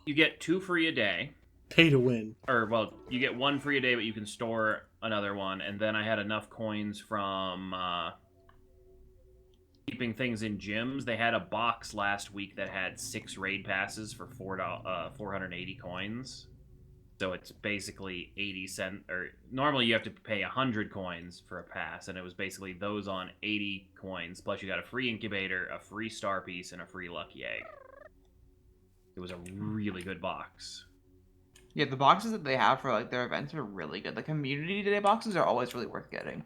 [SPEAKER 1] You get 2 free a day.
[SPEAKER 2] Pay to win.
[SPEAKER 1] Or, well, you get 1 free a day, but you can store another one. And then I had enough coins from keeping things in gyms. They had a box last week that had 6 raid passes for 480 coins. So it's basically 80 cents. Or normally you have to pay 100 coins for a pass, and it was basically those on 80 coins. Plus you got a free incubator, a free star piece, and a free lucky egg. It was a really good box.
[SPEAKER 3] Yeah, the boxes that they have for like their events are really good. The community day boxes are always really worth getting.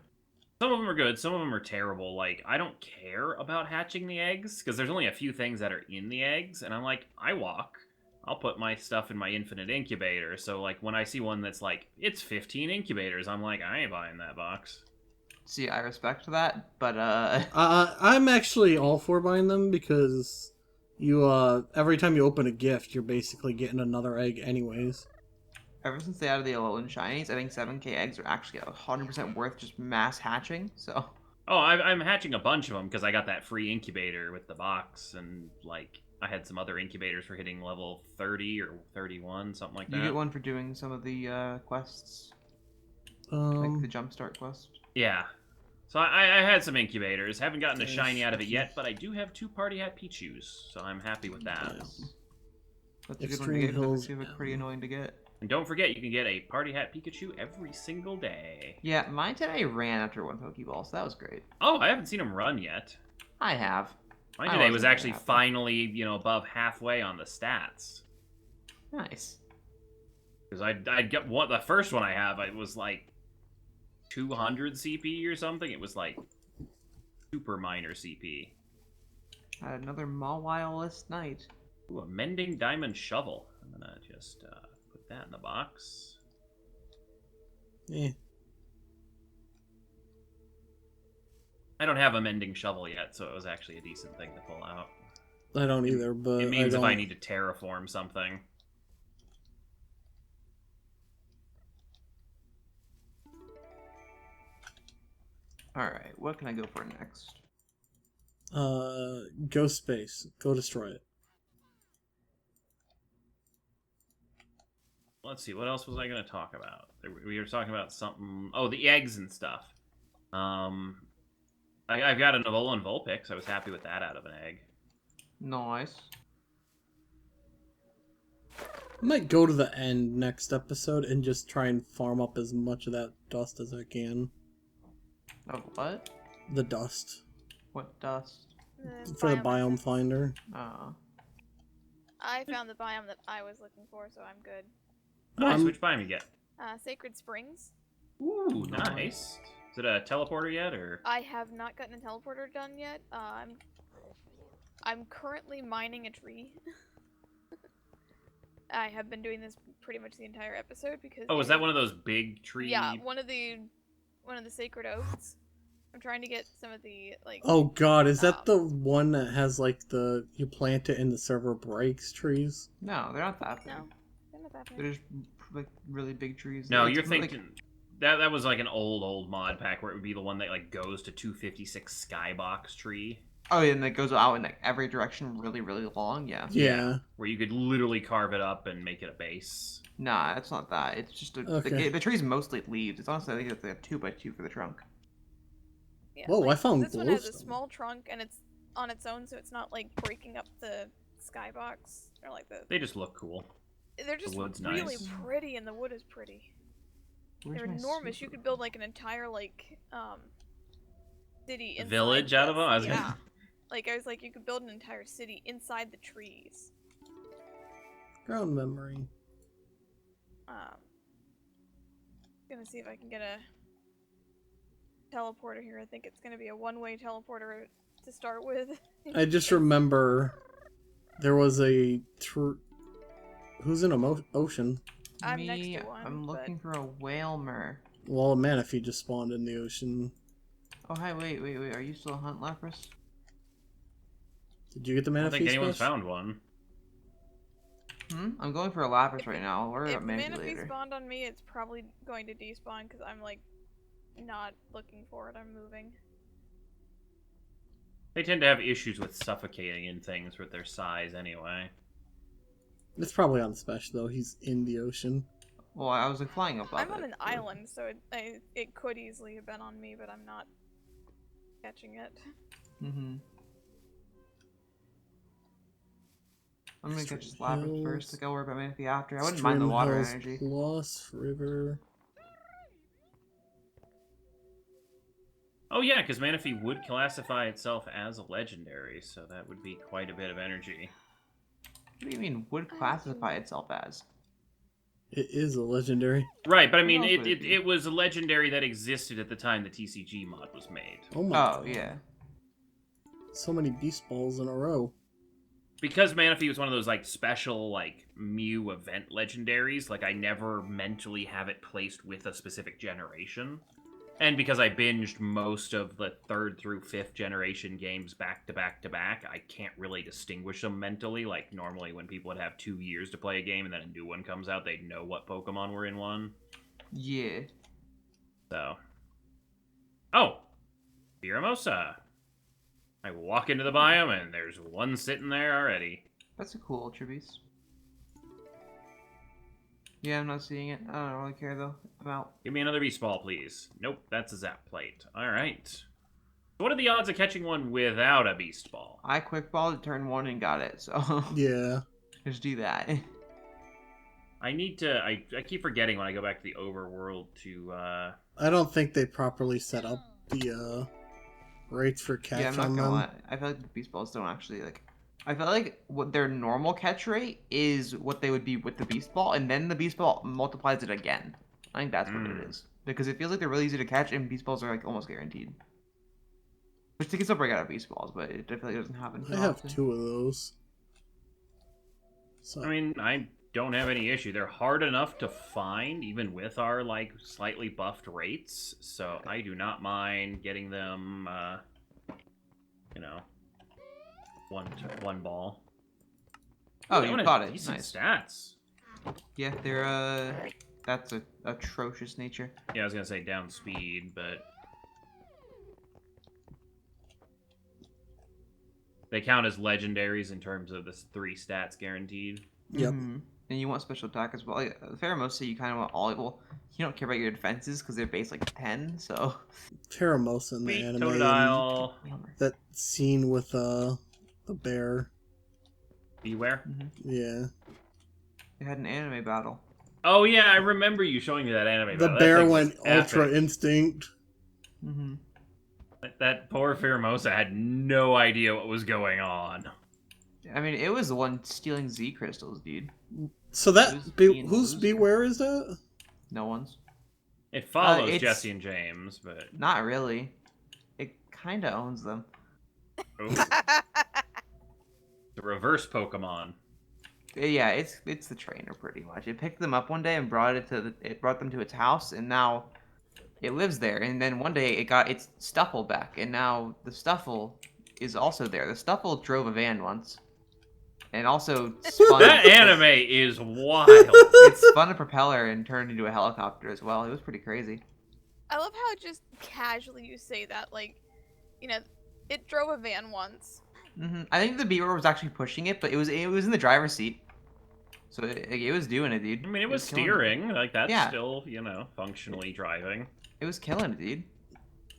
[SPEAKER 1] Some of them are good, some of them are terrible. Like, I don't care about hatching the eggs, because there's only a few things that are in the eggs, and I'm like, I walk. I'll put my stuff in my infinite incubator, so like, when I see one that's like, it's 15 incubators, I'm like, I ain't buying that box.
[SPEAKER 3] See, I respect that, but
[SPEAKER 2] I'm actually all for buying them because you every time you open a gift, you're basically getting another egg anyways.
[SPEAKER 3] ever since they added the Alolan Shinies, I think 7k eggs are actually 100% worth just mass hatching, so...
[SPEAKER 1] Oh, I'm hatching a bunch of them because I got that free incubator with the box, and like, I had some other incubators for hitting level 30 or 31, something like that.
[SPEAKER 3] You get one for doing some of the quests, like the jumpstart quest.
[SPEAKER 1] Yeah. So I had some incubators. Haven't gotten a shiny out of it yet, but I do have 2 Party Hat Pichus, so I'm happy with that.
[SPEAKER 2] Nice.
[SPEAKER 3] That's a good one to
[SPEAKER 2] Extreme
[SPEAKER 3] get,
[SPEAKER 2] Hills,
[SPEAKER 3] because it's pretty annoying to get.
[SPEAKER 1] And don't forget, you can get a Party Hat Pikachu every single day.
[SPEAKER 3] Yeah, mine today ran after 1 Pokeball, so that was great.
[SPEAKER 1] Oh, I haven't seen him run yet.
[SPEAKER 3] I have.
[SPEAKER 1] Mine
[SPEAKER 3] I
[SPEAKER 1] today was
[SPEAKER 3] wasn't
[SPEAKER 1] actually
[SPEAKER 3] happy.
[SPEAKER 1] finally, above halfway on the stats.
[SPEAKER 3] Nice.
[SPEAKER 1] Because I got what the first one I have, it was like 200 CP or something. It was like super minor CP.
[SPEAKER 3] Had another Mawile-less night.
[SPEAKER 1] Ooh, a Mending Diamond Shovel. I'm gonna just put that in the box.
[SPEAKER 2] Yeah.
[SPEAKER 1] I don't have a Mending Shovel yet, so it was actually a decent thing to pull out.
[SPEAKER 2] I don't either, but
[SPEAKER 1] It means
[SPEAKER 2] I
[SPEAKER 1] if
[SPEAKER 2] don't...
[SPEAKER 1] I need to terraform something.
[SPEAKER 3] Alright, what can I go for next?
[SPEAKER 2] Go space. Go destroy it.
[SPEAKER 1] Let's see, what else was I going to talk about? We were talking about something... Oh, the eggs and stuff. I've got an Avolan Vulpix. I was happy with that out of an egg.
[SPEAKER 3] Nice.
[SPEAKER 2] I might go to the end next episode and just try and farm up as much of that dust as I can.
[SPEAKER 3] Of what?
[SPEAKER 2] The dust.
[SPEAKER 3] What dust?
[SPEAKER 2] For the biome finder.
[SPEAKER 4] I found the biome that I was looking for, so I'm good.
[SPEAKER 1] Nice, which biome you get?
[SPEAKER 4] Sacred Springs.
[SPEAKER 1] Ooh, nice. Is it a teleporter yet, or...?
[SPEAKER 4] I have not gotten a teleporter done yet. I'm currently mining a tree. I have been doing this pretty much the entire episode because...
[SPEAKER 1] Oh, is that one of those big tree...
[SPEAKER 4] Yeah, one of the sacred oaks. I'm trying to get some of the, like...
[SPEAKER 2] Oh god, is that the one that has, like, you plant it and the server breaks trees?
[SPEAKER 3] No, they're not that big.
[SPEAKER 4] No, they're not that big.
[SPEAKER 3] They're just, like, really big trees.
[SPEAKER 1] No,
[SPEAKER 3] It's
[SPEAKER 1] you're
[SPEAKER 3] like-
[SPEAKER 1] thinking... That was like an old mod pack where it would be the one that like goes to 256 Skybox tree.
[SPEAKER 3] Oh, yeah, and it goes out in like every direction really, really long, yeah.
[SPEAKER 2] Yeah.
[SPEAKER 1] Where you could literally carve it up and make it a base.
[SPEAKER 3] Nah, it's not that. It's just
[SPEAKER 2] Okay.
[SPEAKER 3] the tree's mostly leaves. It's honestly, I think it's like a 2x2 for the trunk.
[SPEAKER 4] Yeah,
[SPEAKER 2] Whoa, I found
[SPEAKER 4] this one has a
[SPEAKER 2] glowstone.
[SPEAKER 4] small trunk and it's on its own, so it's not like breaking up the skybox or like the.
[SPEAKER 1] They just look cool.
[SPEAKER 4] They're just
[SPEAKER 1] wood's
[SPEAKER 4] really
[SPEAKER 1] nice.
[SPEAKER 4] pretty, and the wood is pretty.
[SPEAKER 3] Where's
[SPEAKER 4] They're
[SPEAKER 3] my
[SPEAKER 4] enormous. You
[SPEAKER 3] super-
[SPEAKER 4] could build like an entire like city inside
[SPEAKER 1] Village out of them? I was
[SPEAKER 4] yeah.
[SPEAKER 1] gonna...
[SPEAKER 4] Like I was like, you could build an entire city inside the trees.
[SPEAKER 2] Ground memory.
[SPEAKER 4] Gonna see if I can get a teleporter here. I think it's gonna be a one-way teleporter to start with.
[SPEAKER 2] I just remember there was a who's in a ocean?
[SPEAKER 4] I'm
[SPEAKER 3] Me,
[SPEAKER 4] next to one.
[SPEAKER 3] I'm looking for a whalemer.
[SPEAKER 2] Well, a Manaphy just spawned in the ocean.
[SPEAKER 3] Oh, hi, wait. Are you still Hunt Lapras?
[SPEAKER 2] Did you get the
[SPEAKER 1] I don't
[SPEAKER 2] Manaphy
[SPEAKER 1] think anyone's
[SPEAKER 2] special?
[SPEAKER 1] found one.
[SPEAKER 3] I'm going for a Lapis right now. Or
[SPEAKER 4] If
[SPEAKER 3] a
[SPEAKER 4] the Manaphy
[SPEAKER 3] Manipulator.
[SPEAKER 4] spawned on me, it's probably going to despawn because I'm like not looking for it. I'm moving.
[SPEAKER 1] They tend to have issues with suffocating in things with their size anyway.
[SPEAKER 2] It's probably on special though. He's in the ocean.
[SPEAKER 3] Well, I was like flying above
[SPEAKER 4] I'm on
[SPEAKER 3] it,
[SPEAKER 4] an
[SPEAKER 3] so-
[SPEAKER 4] island, so it could easily have been on me, but I'm not catching it.
[SPEAKER 3] I'm gonna catch this Lapis
[SPEAKER 2] Hills.
[SPEAKER 3] first. Like, I'll worry about Manaphy after. I wouldn't mind the water
[SPEAKER 2] Hills
[SPEAKER 3] energy.
[SPEAKER 2] Plus river.
[SPEAKER 1] Oh yeah, because Manaphy would classify itself as a legendary, so that would be quite a bit of energy.
[SPEAKER 3] What do you mean, would classify itself as?
[SPEAKER 2] It is a legendary.
[SPEAKER 1] Right, but I mean,
[SPEAKER 3] else would it be?
[SPEAKER 1] it was a legendary that existed at the time the TCG mod was made.
[SPEAKER 2] Oh my!
[SPEAKER 3] Oh, yeah.
[SPEAKER 2] So many beast balls in a row.
[SPEAKER 1] Because Manaphy was one of those, like, special, like, Mew event legendaries, like, I never mentally have it placed with a specific generation. And because I binged most of the 3rd through 5th generation games back to back to back, I can't really distinguish them mentally. Like, normally when people would have 2 years to play a game and then a new one comes out, they'd know what Pokemon were in one.
[SPEAKER 3] Yeah.
[SPEAKER 1] So. Oh! Biomes. I walk into the biome and there's one sitting there already.
[SPEAKER 3] That's a cool Ultra Beast. Yeah, I'm not seeing it. I don't really care, though. I'm out.
[SPEAKER 1] Give me another beast ball, please. Nope, that's a zap plate. Alright. What are the odds of catching one without a beast ball?
[SPEAKER 3] I quick balled turn 1 and got it, so
[SPEAKER 2] Yeah.
[SPEAKER 3] just do that.
[SPEAKER 1] I need to... I keep forgetting when I go back to the overworld to,
[SPEAKER 2] I don't think they properly set up the rates for catch
[SPEAKER 3] Yeah, I'm not
[SPEAKER 2] on
[SPEAKER 3] gonna
[SPEAKER 2] them.
[SPEAKER 3] lie. I feel like the beast balls don't actually, like... I feel like what their normal catch rate is what they would be with the beast ball, and then the beast ball multiplies it again. I think that's what it is. Because it feels like they're really easy to catch, and beast balls are, like, almost guaranteed. Which they can still break out of beast balls, but it definitely doesn't happen.
[SPEAKER 2] I have 2 of those. So
[SPEAKER 1] I mean, I don't have any issue. They're hard enough to find, even with our, like, slightly buffed rates. So I do not mind getting them, you know, one ball.
[SPEAKER 3] Oh,
[SPEAKER 1] They
[SPEAKER 3] you
[SPEAKER 1] have
[SPEAKER 3] got it.
[SPEAKER 1] Decent
[SPEAKER 3] Nice.
[SPEAKER 1] stats.
[SPEAKER 3] Yeah, they're, that's a atrocious nature.
[SPEAKER 1] Yeah, I was gonna say down speed, but... They count as legendaries in terms of the 3 stats guaranteed.
[SPEAKER 2] Yep.
[SPEAKER 3] And you want special attack as well. Like, Pheromosa, you kind of want all. Well, you don't care about your defenses because they're base like 10. So.
[SPEAKER 2] Pheromosa in the
[SPEAKER 1] Sweet
[SPEAKER 2] anime.
[SPEAKER 1] Totodile.
[SPEAKER 2] That scene with the bear.
[SPEAKER 1] Beware.
[SPEAKER 2] Yeah.
[SPEAKER 3] They had an anime battle.
[SPEAKER 1] Oh yeah, I remember you showing me that anime.
[SPEAKER 2] The
[SPEAKER 1] battle. That
[SPEAKER 2] bear
[SPEAKER 1] thing was
[SPEAKER 2] went ultra
[SPEAKER 1] epic.
[SPEAKER 2] instinct.
[SPEAKER 1] That poor Pheromosa had no idea what was going on.
[SPEAKER 3] I mean, it was the one stealing Z crystals, dude.
[SPEAKER 2] So that
[SPEAKER 3] Who's being
[SPEAKER 2] whose
[SPEAKER 3] loser?
[SPEAKER 2] beware is that?
[SPEAKER 3] No one's.
[SPEAKER 1] It follows
[SPEAKER 3] it's-
[SPEAKER 1] Jesse and James, but
[SPEAKER 3] Not really. It kind of owns them.
[SPEAKER 1] oh, the reverse Pokemon.
[SPEAKER 3] Yeah, it's the trainer pretty much. It picked them up one day and brought them to its house, and now it lives there. And then one day it got its Stuffle back, and now the Stuffle is also there. The Stuffle drove a van once, and also spun.
[SPEAKER 1] That anime is wild.
[SPEAKER 3] It spun a propeller and turned into a helicopter as well. It was pretty crazy.
[SPEAKER 4] I love how just casually you say that, like, you know, it drove a van once.
[SPEAKER 3] I think the Beaver was actually pushing it, but it was in the driver's seat, so it was doing it, dude.
[SPEAKER 1] I mean, it was
[SPEAKER 3] killing
[SPEAKER 1] steering. Like, that's
[SPEAKER 3] Yeah.
[SPEAKER 1] still, you know, functionally driving.
[SPEAKER 3] It was killing it, dude.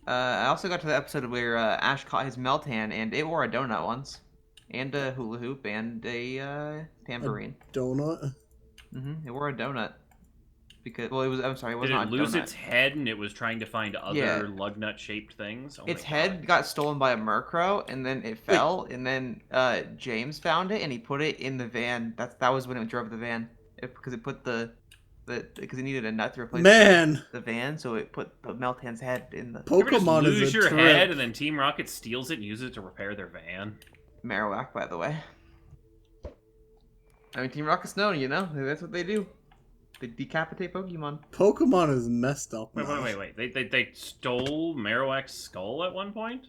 [SPEAKER 3] I also got to the episode where Ash caught his Meltan, and it wore a donut once, and a hula hoop, and a tambourine.
[SPEAKER 2] Donut.
[SPEAKER 3] It wore a donut because, well, it was. I'm sorry, it was
[SPEAKER 1] Did
[SPEAKER 3] not
[SPEAKER 1] it
[SPEAKER 3] a
[SPEAKER 1] lose
[SPEAKER 3] donut.
[SPEAKER 1] its head and it was trying to find other
[SPEAKER 3] Yeah.
[SPEAKER 1] lug nut shaped things? Oh
[SPEAKER 3] Its
[SPEAKER 1] my
[SPEAKER 3] head
[SPEAKER 1] God.
[SPEAKER 3] got stolen by a Murkrow, and then it fell, and then James found it, and he put it in the van. That was when it drove the van, because it put because it needed a nut to replace
[SPEAKER 2] Man,
[SPEAKER 3] the van, so it put the Meltan's head in the
[SPEAKER 1] You ever just
[SPEAKER 2] Pokemon
[SPEAKER 1] lose
[SPEAKER 2] is a
[SPEAKER 1] your
[SPEAKER 2] trip.
[SPEAKER 1] head and then Team Rocket steals it and uses it to repair their van.
[SPEAKER 3] Marowak, by the way. I mean, Team Rocket's known, you know? That's what they do. They decapitate Pokemon.
[SPEAKER 2] Pokemon is messed up.
[SPEAKER 1] Wait.
[SPEAKER 2] now.
[SPEAKER 1] They stole Marowak's skull at one point?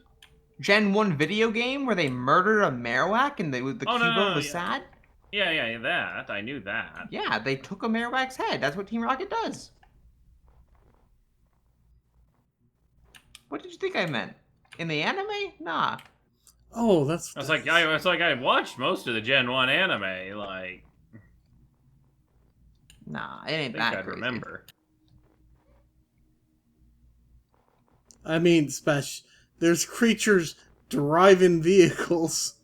[SPEAKER 3] Gen 1 video game where they murdered a Marowak and the
[SPEAKER 1] Oh,
[SPEAKER 3] keyboard
[SPEAKER 1] no,
[SPEAKER 3] was
[SPEAKER 1] yeah.
[SPEAKER 3] sad?
[SPEAKER 1] Yeah, that. I knew that.
[SPEAKER 3] Yeah, they took a Marowak's head. That's what Team Rocket does. What did you think I meant? In the anime? Nah.
[SPEAKER 2] Oh, that's.
[SPEAKER 1] It's like I watched most of the Gen 1 anime, like
[SPEAKER 3] Nah, it
[SPEAKER 1] I
[SPEAKER 3] ain't
[SPEAKER 1] think
[SPEAKER 3] that
[SPEAKER 1] I'd
[SPEAKER 3] crazy.
[SPEAKER 1] remember.
[SPEAKER 2] I mean, there's creatures driving vehicles.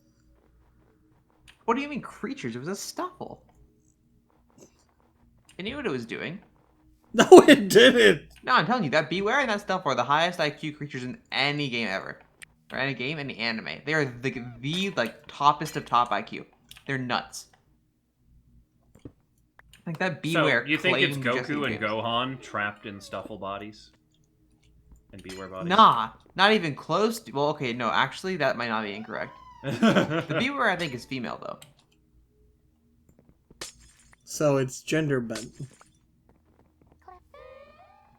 [SPEAKER 3] What do you mean creatures? It was a Stuffle. It knew what it was doing.
[SPEAKER 2] No, it didn't.
[SPEAKER 3] No, I'm telling you, that Beware and that Stuffle are the highest IQ creatures in any game ever. Or any game, any anime. They are the like toppest of top IQ. They're nuts. Like that Beware.
[SPEAKER 1] So you think it's
[SPEAKER 3] claimed just in
[SPEAKER 1] Goku and
[SPEAKER 3] games.
[SPEAKER 1] Gohan trapped in Stuffle bodies? And Beware bodies?
[SPEAKER 3] Nah, not even close. Well, okay, no, actually, that might not be incorrect. The Beware, I think, is female though.
[SPEAKER 2] So it's gender bent.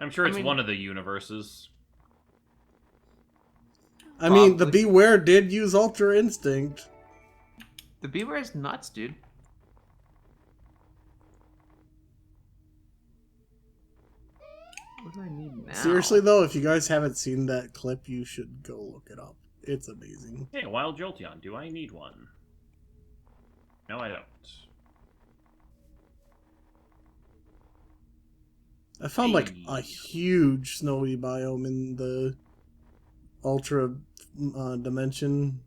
[SPEAKER 1] I'm sure it's
[SPEAKER 3] I mean-
[SPEAKER 1] one of the universes.
[SPEAKER 2] I mean, the
[SPEAKER 3] Probably.
[SPEAKER 2] Beware did use Ultra Instinct.
[SPEAKER 3] The Beware is nuts, dude. What do I need now?
[SPEAKER 2] Seriously, though, if you guys haven't seen that clip, you should go look it up. It's amazing.
[SPEAKER 1] Hey, Wild Jolteon, do I need one? No, I don't.
[SPEAKER 2] I found like
[SPEAKER 1] Hey.
[SPEAKER 2] a huge snowy biome in the Ultra dimension.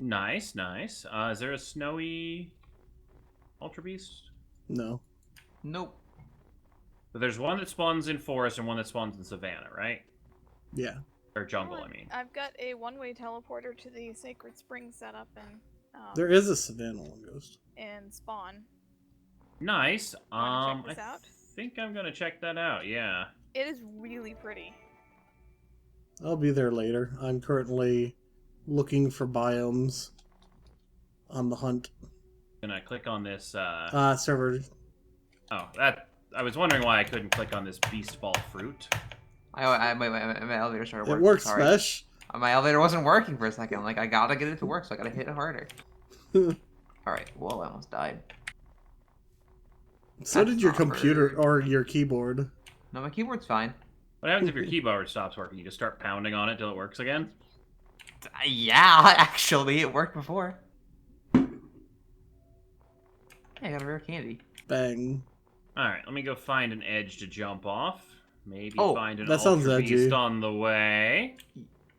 [SPEAKER 1] Nice. Is there a snowy Ultra Beast?
[SPEAKER 2] No.
[SPEAKER 3] Nope.
[SPEAKER 1] But there's one that spawns in forest and one that spawns in savannah, right?
[SPEAKER 2] Yeah.
[SPEAKER 1] Or jungle, I mean.
[SPEAKER 4] I've got a one-way teleporter to the Sacred Spring setup
[SPEAKER 2] There is a Savannah one ghost.
[SPEAKER 4] and spawn.
[SPEAKER 1] Nice.
[SPEAKER 4] Wanna check this
[SPEAKER 1] I
[SPEAKER 4] out?
[SPEAKER 1] think I'm gonna check that out. Yeah.
[SPEAKER 4] It is really pretty.
[SPEAKER 2] I'll be there later. I'm currently looking for biomes on the hunt.
[SPEAKER 1] Gonna click on this.
[SPEAKER 2] Server.
[SPEAKER 1] Oh, that. I was wondering why I couldn't click on this beast ball fruit.
[SPEAKER 3] My elevator started
[SPEAKER 2] It
[SPEAKER 3] working.
[SPEAKER 2] works,
[SPEAKER 3] Sorry.
[SPEAKER 2] Mesh.
[SPEAKER 3] My elevator wasn't working for a second. I'm like, I gotta get it to work, so I gotta hit it harder. Alright, whoa, I almost died.
[SPEAKER 2] So
[SPEAKER 3] That's
[SPEAKER 2] did your
[SPEAKER 3] not
[SPEAKER 2] computer
[SPEAKER 3] very-
[SPEAKER 2] or your keyboard.
[SPEAKER 3] No, my keyboard's fine.
[SPEAKER 1] What happens if your keyboard stops working? You just start pounding on it till it works again?
[SPEAKER 3] Yeah, actually, it worked before. Hey, I got a rare candy.
[SPEAKER 2] Bang.
[SPEAKER 1] Alright, let me go find an edge to jump off. Maybe
[SPEAKER 3] Oh,
[SPEAKER 1] find an
[SPEAKER 2] that sounds
[SPEAKER 1] Ultra
[SPEAKER 2] edgy.
[SPEAKER 1] Beast on the way.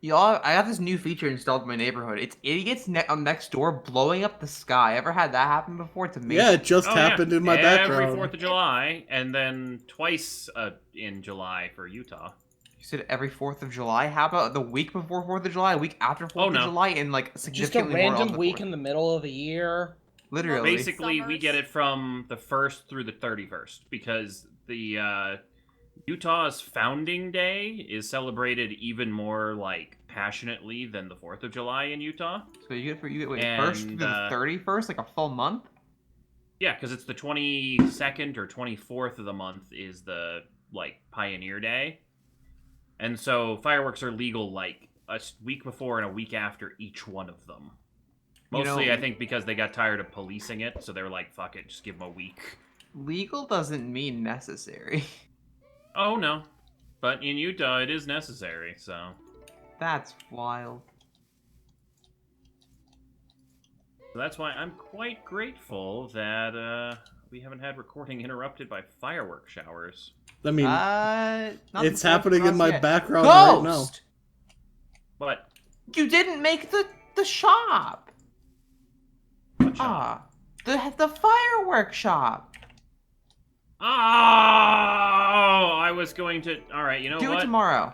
[SPEAKER 3] Y'all, I got this new feature installed in my neighborhood. It's idiots next door blowing up the sky. Ever had that happen before? It's amazing.
[SPEAKER 2] Yeah, it just
[SPEAKER 1] Oh,
[SPEAKER 2] happened
[SPEAKER 1] yeah.
[SPEAKER 2] in my
[SPEAKER 1] Every
[SPEAKER 2] background.
[SPEAKER 1] 4th of July, and then twice in July for Utah.
[SPEAKER 3] You said every 4th of July? How about the week before 4th of July, a week after 4th
[SPEAKER 1] Oh,
[SPEAKER 3] of
[SPEAKER 1] no.
[SPEAKER 3] July, and like
[SPEAKER 5] Just a
[SPEAKER 3] significantly more on
[SPEAKER 5] random
[SPEAKER 3] the
[SPEAKER 5] week
[SPEAKER 3] 4th?
[SPEAKER 5] in the middle of the year.
[SPEAKER 3] Literally.
[SPEAKER 1] Basically, we
[SPEAKER 4] Summers.
[SPEAKER 1] get it from the 1st through the 31st, because the Utah's founding day is celebrated even more, like, passionately than the 4th of July in Utah.
[SPEAKER 3] So you get wait,
[SPEAKER 1] And,
[SPEAKER 3] 1st through the 31st, like a full month?
[SPEAKER 1] Yeah, because it's the 22nd or 24th of the month is the, like, Pioneer Day. And so fireworks are legal, like, a week before and a week after each one of them.
[SPEAKER 3] You know-
[SPEAKER 1] Mostly, I think, because they got tired of policing it, so they were like, fuck it, just give them a week.
[SPEAKER 3] Legal doesn't mean necessary.
[SPEAKER 1] Oh, no. But in Utah, it is necessary, so...
[SPEAKER 3] That's wild.
[SPEAKER 1] So that's why I'm quite grateful that we haven't had recording interrupted by firework showers.
[SPEAKER 2] I mean,
[SPEAKER 3] Nothing
[SPEAKER 2] it's
[SPEAKER 3] for
[SPEAKER 2] happening in
[SPEAKER 3] us
[SPEAKER 2] my
[SPEAKER 3] yet.
[SPEAKER 2] background right now.
[SPEAKER 3] Ghost!
[SPEAKER 1] But
[SPEAKER 3] You didn't make the shop.
[SPEAKER 1] what shop?
[SPEAKER 3] The firework shop.
[SPEAKER 1] Oh, I was going to. All right, you know
[SPEAKER 3] Do
[SPEAKER 1] what?
[SPEAKER 3] it tomorrow.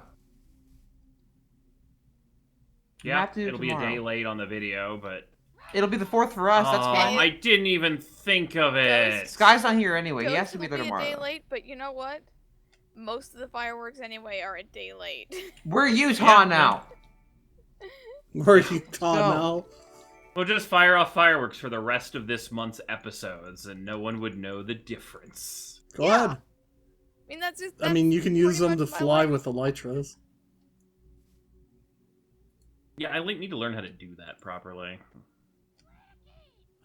[SPEAKER 3] You
[SPEAKER 1] Yeah,
[SPEAKER 3] have to do it
[SPEAKER 1] it'll be a day
[SPEAKER 3] tomorrow.
[SPEAKER 1] late on the video, but
[SPEAKER 3] It'll be the 4th for us. That's
[SPEAKER 1] Aw,
[SPEAKER 3] fine.
[SPEAKER 1] I didn't even think of it.
[SPEAKER 3] Sky's not here anyway. He
[SPEAKER 4] Ghost
[SPEAKER 3] has to be
[SPEAKER 4] will
[SPEAKER 3] there tomorrow.
[SPEAKER 4] a day
[SPEAKER 3] though.
[SPEAKER 4] late, but you know what? Most of the fireworks anyway are a day late.
[SPEAKER 3] We're Utah
[SPEAKER 1] Yeah,
[SPEAKER 3] now.
[SPEAKER 2] Where you gone
[SPEAKER 3] No.
[SPEAKER 2] now?
[SPEAKER 1] We'll just fire off fireworks for the rest of this month's episodes, and no one would know the difference.
[SPEAKER 2] Go
[SPEAKER 4] Yeah.
[SPEAKER 2] ahead.
[SPEAKER 4] I mean, that's just.
[SPEAKER 2] I mean, you can use
[SPEAKER 4] pretty
[SPEAKER 2] them to
[SPEAKER 4] much my
[SPEAKER 2] fly
[SPEAKER 4] life.
[SPEAKER 2] with elytras.
[SPEAKER 1] Yeah, I need to learn how to do that properly.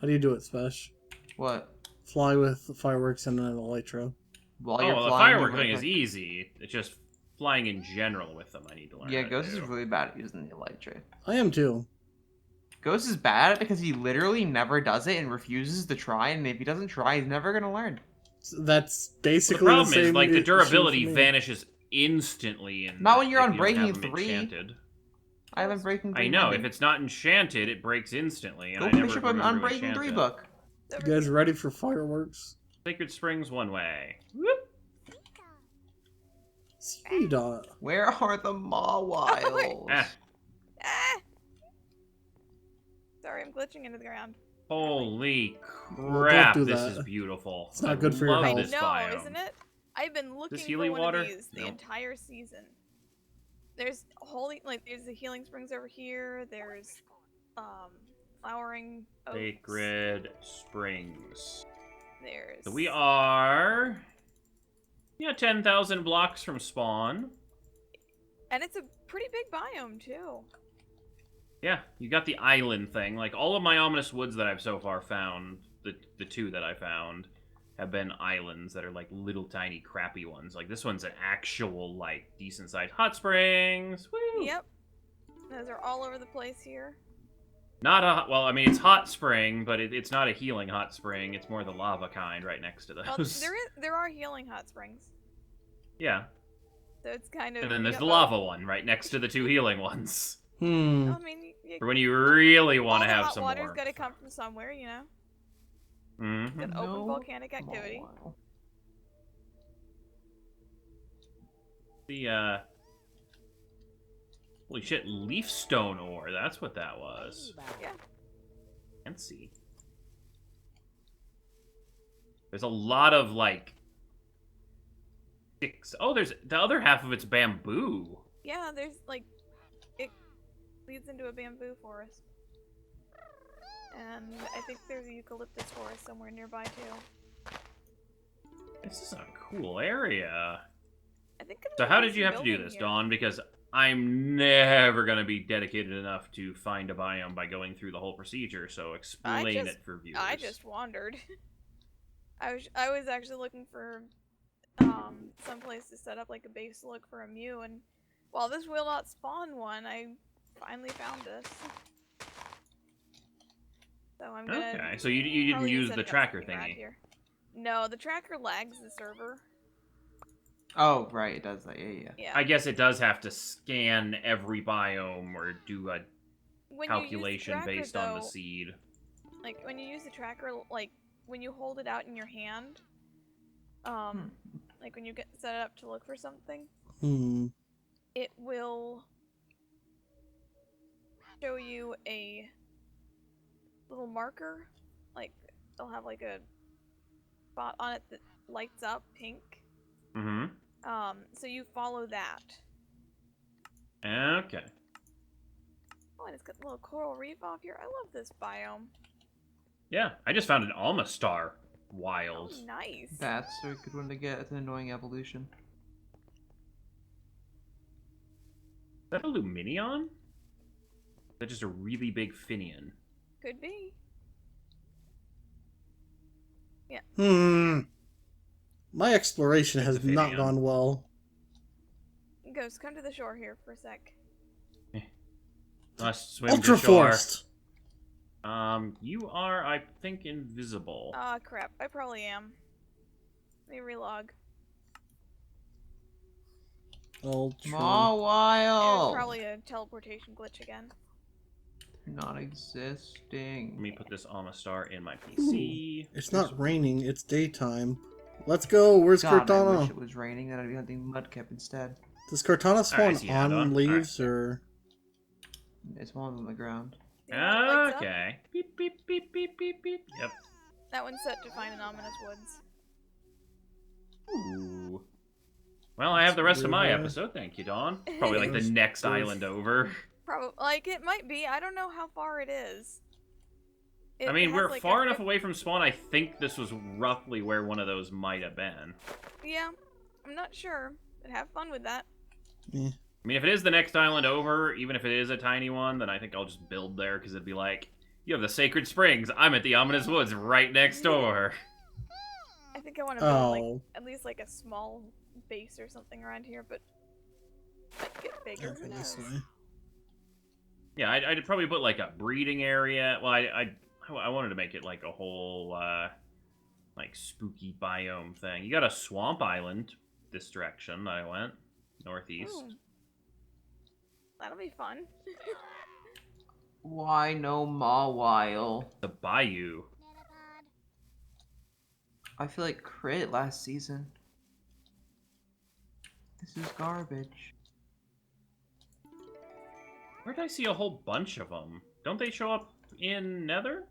[SPEAKER 2] How do you do it, Spesh?
[SPEAKER 3] What?
[SPEAKER 2] Fly with the fireworks and an elytra.
[SPEAKER 3] While
[SPEAKER 1] Oh,
[SPEAKER 3] you're
[SPEAKER 1] well, the
[SPEAKER 3] flying,
[SPEAKER 1] firework
[SPEAKER 3] you
[SPEAKER 1] thing
[SPEAKER 3] wanna
[SPEAKER 1] is
[SPEAKER 3] click-
[SPEAKER 1] easy. It's just flying in general with them I need to learn
[SPEAKER 3] Yeah,
[SPEAKER 1] how to
[SPEAKER 3] Ghost is
[SPEAKER 1] do.
[SPEAKER 3] really bad at using the elytra.
[SPEAKER 2] I am too.
[SPEAKER 3] Ghost is bad because he literally never does it and refuses to try, and if he doesn't try, he's never gonna learn.
[SPEAKER 2] That's
[SPEAKER 1] Well, the
[SPEAKER 2] basically
[SPEAKER 1] problem
[SPEAKER 2] same
[SPEAKER 1] is, like, the
[SPEAKER 2] issue
[SPEAKER 1] durability
[SPEAKER 2] for me.
[SPEAKER 1] vanishes instantly. And
[SPEAKER 3] Not when you're
[SPEAKER 1] if
[SPEAKER 3] on
[SPEAKER 1] you don't have
[SPEAKER 3] Breaking
[SPEAKER 1] them
[SPEAKER 3] 3.
[SPEAKER 1] enchanted.
[SPEAKER 3] I haven't Breaking 3.
[SPEAKER 1] I know,
[SPEAKER 3] mending.
[SPEAKER 1] if it's not enchanted, it breaks instantly, and
[SPEAKER 3] Go
[SPEAKER 1] I never
[SPEAKER 3] finish up
[SPEAKER 1] remember
[SPEAKER 3] an
[SPEAKER 1] to
[SPEAKER 3] Unbreaking 3
[SPEAKER 1] enchant it.
[SPEAKER 3] book.
[SPEAKER 4] It's over
[SPEAKER 2] You guys
[SPEAKER 4] here.
[SPEAKER 2] ready for fireworks?
[SPEAKER 1] Sacred Springs one way. Whoop.
[SPEAKER 2] Speedot.
[SPEAKER 3] Where are the Mawiles?
[SPEAKER 1] Ah,
[SPEAKER 4] Ah! Sorry, I'm glitching into the ground.
[SPEAKER 1] holy
[SPEAKER 2] Well,
[SPEAKER 1] crap,
[SPEAKER 2] don't do
[SPEAKER 1] this
[SPEAKER 2] that.
[SPEAKER 1] is beautiful.
[SPEAKER 2] It's not
[SPEAKER 1] I
[SPEAKER 2] good for your
[SPEAKER 1] love
[SPEAKER 2] health.
[SPEAKER 4] I
[SPEAKER 1] this
[SPEAKER 4] know,
[SPEAKER 1] biome.
[SPEAKER 4] isn't it? I've been looking for
[SPEAKER 1] healing
[SPEAKER 4] one
[SPEAKER 1] water?
[SPEAKER 4] of these the
[SPEAKER 1] No.
[SPEAKER 4] entire season. There's there's the healing springs over here. There's flowering oaks.
[SPEAKER 1] Sacred Springs.
[SPEAKER 4] There's
[SPEAKER 1] So we are... 10,000 blocks from spawn.
[SPEAKER 4] and it's a pretty big biome too.
[SPEAKER 1] Yeah, you got the island thing. Like, all of my ominous woods that I've so far found, the two that I found, have been islands that are, like, little tiny crappy ones. Like, this one's an actual, like, decent-sized hot springs. Woo!
[SPEAKER 4] Yep. Those are all over the place here.
[SPEAKER 1] Not a... Well, I mean, it's hot spring, but it's not a healing hot spring. It's more the lava kind right next to
[SPEAKER 4] Well,
[SPEAKER 1] those.
[SPEAKER 4] there are healing hot springs.
[SPEAKER 1] Yeah.
[SPEAKER 4] So it's kind of
[SPEAKER 1] And then there's
[SPEAKER 4] you
[SPEAKER 1] the
[SPEAKER 4] got
[SPEAKER 1] lava one right next to the two healing ones.
[SPEAKER 4] both.
[SPEAKER 2] Hmm.
[SPEAKER 4] I mean,
[SPEAKER 1] For when you really
[SPEAKER 4] all
[SPEAKER 1] want to
[SPEAKER 4] the
[SPEAKER 1] have
[SPEAKER 4] hot
[SPEAKER 1] some
[SPEAKER 4] water's
[SPEAKER 1] more.
[SPEAKER 4] got to come from somewhere, you know.
[SPEAKER 1] Mm-hmm.
[SPEAKER 4] Got open
[SPEAKER 3] No
[SPEAKER 4] volcanic activity.
[SPEAKER 3] Mawile.
[SPEAKER 1] The, holy shit, leafstone ore. That's what that was.
[SPEAKER 4] Yeah.
[SPEAKER 1] Fancy. There's a lot of, like... sticks. Oh, there's... The other half of it's bamboo.
[SPEAKER 4] Yeah, there's like it leads into a bamboo forest. And I think there's a eucalyptus forest somewhere nearby too.
[SPEAKER 1] This is a cool area.
[SPEAKER 4] I think.
[SPEAKER 1] So how did you have to do this, Dawn? Because I'm never going to be dedicated enough to find a biome by going through the whole procedure, so explain it for viewers.
[SPEAKER 4] I just wandered. I was actually looking for some place to set up like a base look for a Mew, and while this will not spawn one, I finally found this. So I'm gonna.
[SPEAKER 1] Okay, so you didn't
[SPEAKER 4] probably
[SPEAKER 1] use
[SPEAKER 4] set
[SPEAKER 1] the
[SPEAKER 4] it up
[SPEAKER 1] tracker
[SPEAKER 4] something around
[SPEAKER 1] thingy.
[SPEAKER 4] here. No, the tracker lags the server.
[SPEAKER 3] Oh, right, it does that. Yeah.
[SPEAKER 4] Yeah.
[SPEAKER 1] I guess it does have to scan every biome or do a
[SPEAKER 4] When
[SPEAKER 1] calculation
[SPEAKER 4] you use the tracker,
[SPEAKER 1] based on the
[SPEAKER 4] though,
[SPEAKER 1] seed.
[SPEAKER 4] like when you use the tracker, like when you hold it out in your hand, like when you set it up to look for something,
[SPEAKER 2] Hmm.
[SPEAKER 4] it will show you a little marker. Like it'll have like a spot on it that lights up pink.
[SPEAKER 1] Mm-hmm.
[SPEAKER 4] So you follow that.
[SPEAKER 1] Okay.
[SPEAKER 4] Oh, and it's got a little coral reef off here. I love this biome.
[SPEAKER 1] Yeah, I just found an Almastar
[SPEAKER 4] Oh,
[SPEAKER 1] wild.
[SPEAKER 4] nice.
[SPEAKER 3] That's a good one to get. It's an annoying evolution.
[SPEAKER 1] Is that a Luminion? Is that just a really big Finian?
[SPEAKER 4] Could be.
[SPEAKER 2] Hmm. My exploration has not
[SPEAKER 1] Finian.
[SPEAKER 2] gone well.
[SPEAKER 4] Ghost, come to the shore here for a sec.
[SPEAKER 1] Let's swim
[SPEAKER 2] Ultra
[SPEAKER 1] to shore.
[SPEAKER 2] Forest.
[SPEAKER 1] You are, I think, invisible.
[SPEAKER 4] Ah, crap. I probably am. Let me relog.
[SPEAKER 2] Ultra.
[SPEAKER 4] It was
[SPEAKER 3] Mawile!
[SPEAKER 4] probably a teleportation glitch again.
[SPEAKER 3] Non-existing.
[SPEAKER 1] Let me put this Almastar in my PC.
[SPEAKER 2] It's not raining. It's daytime. Let's go. Where's
[SPEAKER 3] God, I wish
[SPEAKER 2] Cortana?
[SPEAKER 3] it was raining, then I'd be hunting mudkip instead.
[SPEAKER 2] Does Cortana spawn
[SPEAKER 1] see you,
[SPEAKER 2] on
[SPEAKER 1] Dawn.
[SPEAKER 2] leaves or?
[SPEAKER 3] It's one on the ground.
[SPEAKER 4] See how it lights up?
[SPEAKER 1] Okay. Beep, beep, beep, beep, beep, beep. Yep.
[SPEAKER 4] That one's set to find an ominous woods.
[SPEAKER 1] Ooh. Well, I have the rest of my
[SPEAKER 2] River.
[SPEAKER 1] episode. Thank you, Dawn. Probably like the next
[SPEAKER 2] There's-
[SPEAKER 1] island over.
[SPEAKER 4] Probably, like, it might be. I don't know how far it is.
[SPEAKER 1] I
[SPEAKER 4] It
[SPEAKER 1] mean,
[SPEAKER 4] has,
[SPEAKER 1] we're
[SPEAKER 4] like,
[SPEAKER 1] far
[SPEAKER 4] a
[SPEAKER 1] enough away from spawn. I think this was roughly where one of those might have been.
[SPEAKER 4] Yeah, I'm not sure. But have fun with that.
[SPEAKER 2] Eh.
[SPEAKER 1] I mean, if it is the next island over, even if it is a tiny one, then I think I'll just build there, because it'd be like, you have the Sacred Springs, I'm at the Ominous Woods right next door.
[SPEAKER 4] I think I want to build like
[SPEAKER 2] Oh.
[SPEAKER 4] at least like a small base or something around here, but might get bigger. Who
[SPEAKER 2] Okay, this
[SPEAKER 4] knows?
[SPEAKER 2] way.
[SPEAKER 1] Yeah, I'd probably put like a breeding area. Well, I wanted to make it like a whole, like spooky biome thing. You got a swamp island this direction that I went, northeast.
[SPEAKER 4] Ooh. That'll be fun.
[SPEAKER 3] Why no Mawile?
[SPEAKER 1] The bayou.
[SPEAKER 3] I feel like crit last season. This is garbage.
[SPEAKER 1] Where'd I see a whole bunch of them? Don't they show up in Nether?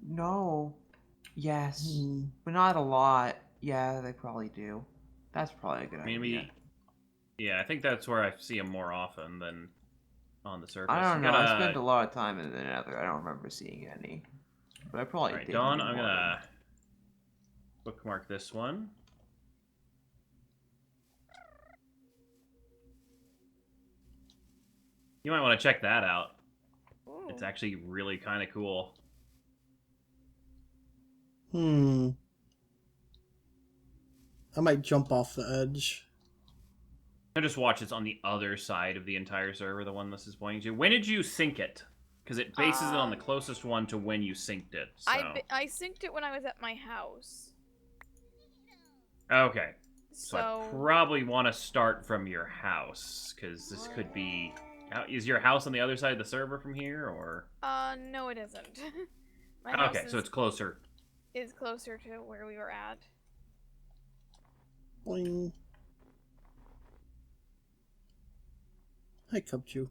[SPEAKER 3] No. Yes.
[SPEAKER 2] Hmm.
[SPEAKER 3] But not a lot. Yeah, they probably do. That's probably a good
[SPEAKER 1] Maybe.
[SPEAKER 3] idea.
[SPEAKER 1] Yeah, I think that's where I see them more often than on the surface.
[SPEAKER 3] I don't
[SPEAKER 1] You
[SPEAKER 3] know.
[SPEAKER 1] gotta-
[SPEAKER 3] I spent a lot of time in the Nether. I don't remember seeing any. But I probably
[SPEAKER 1] Alright,
[SPEAKER 3] did.
[SPEAKER 1] Dawn,
[SPEAKER 3] in the
[SPEAKER 1] I'm
[SPEAKER 3] morning.
[SPEAKER 1] gonna bookmark this one. You might want to check that out.
[SPEAKER 4] Ooh.
[SPEAKER 1] It's actually really kind of cool.
[SPEAKER 2] Hmm. I might jump off the edge.
[SPEAKER 1] I just watch it's on the other side of the entire server, the one this is pointing to. When did you sync it? Because it bases it on the closest one to when you synced it. So.
[SPEAKER 4] I synced it when I was at my house.
[SPEAKER 1] Okay. So I
[SPEAKER 4] So
[SPEAKER 1] probably want to start from your house, because this could be... Is your house on the other side of the server from here, or...?
[SPEAKER 4] no, it isn't. My house
[SPEAKER 1] Okay, so it's closer.
[SPEAKER 4] is closer to where we were at.
[SPEAKER 2] Boing. Hi, Cupchew.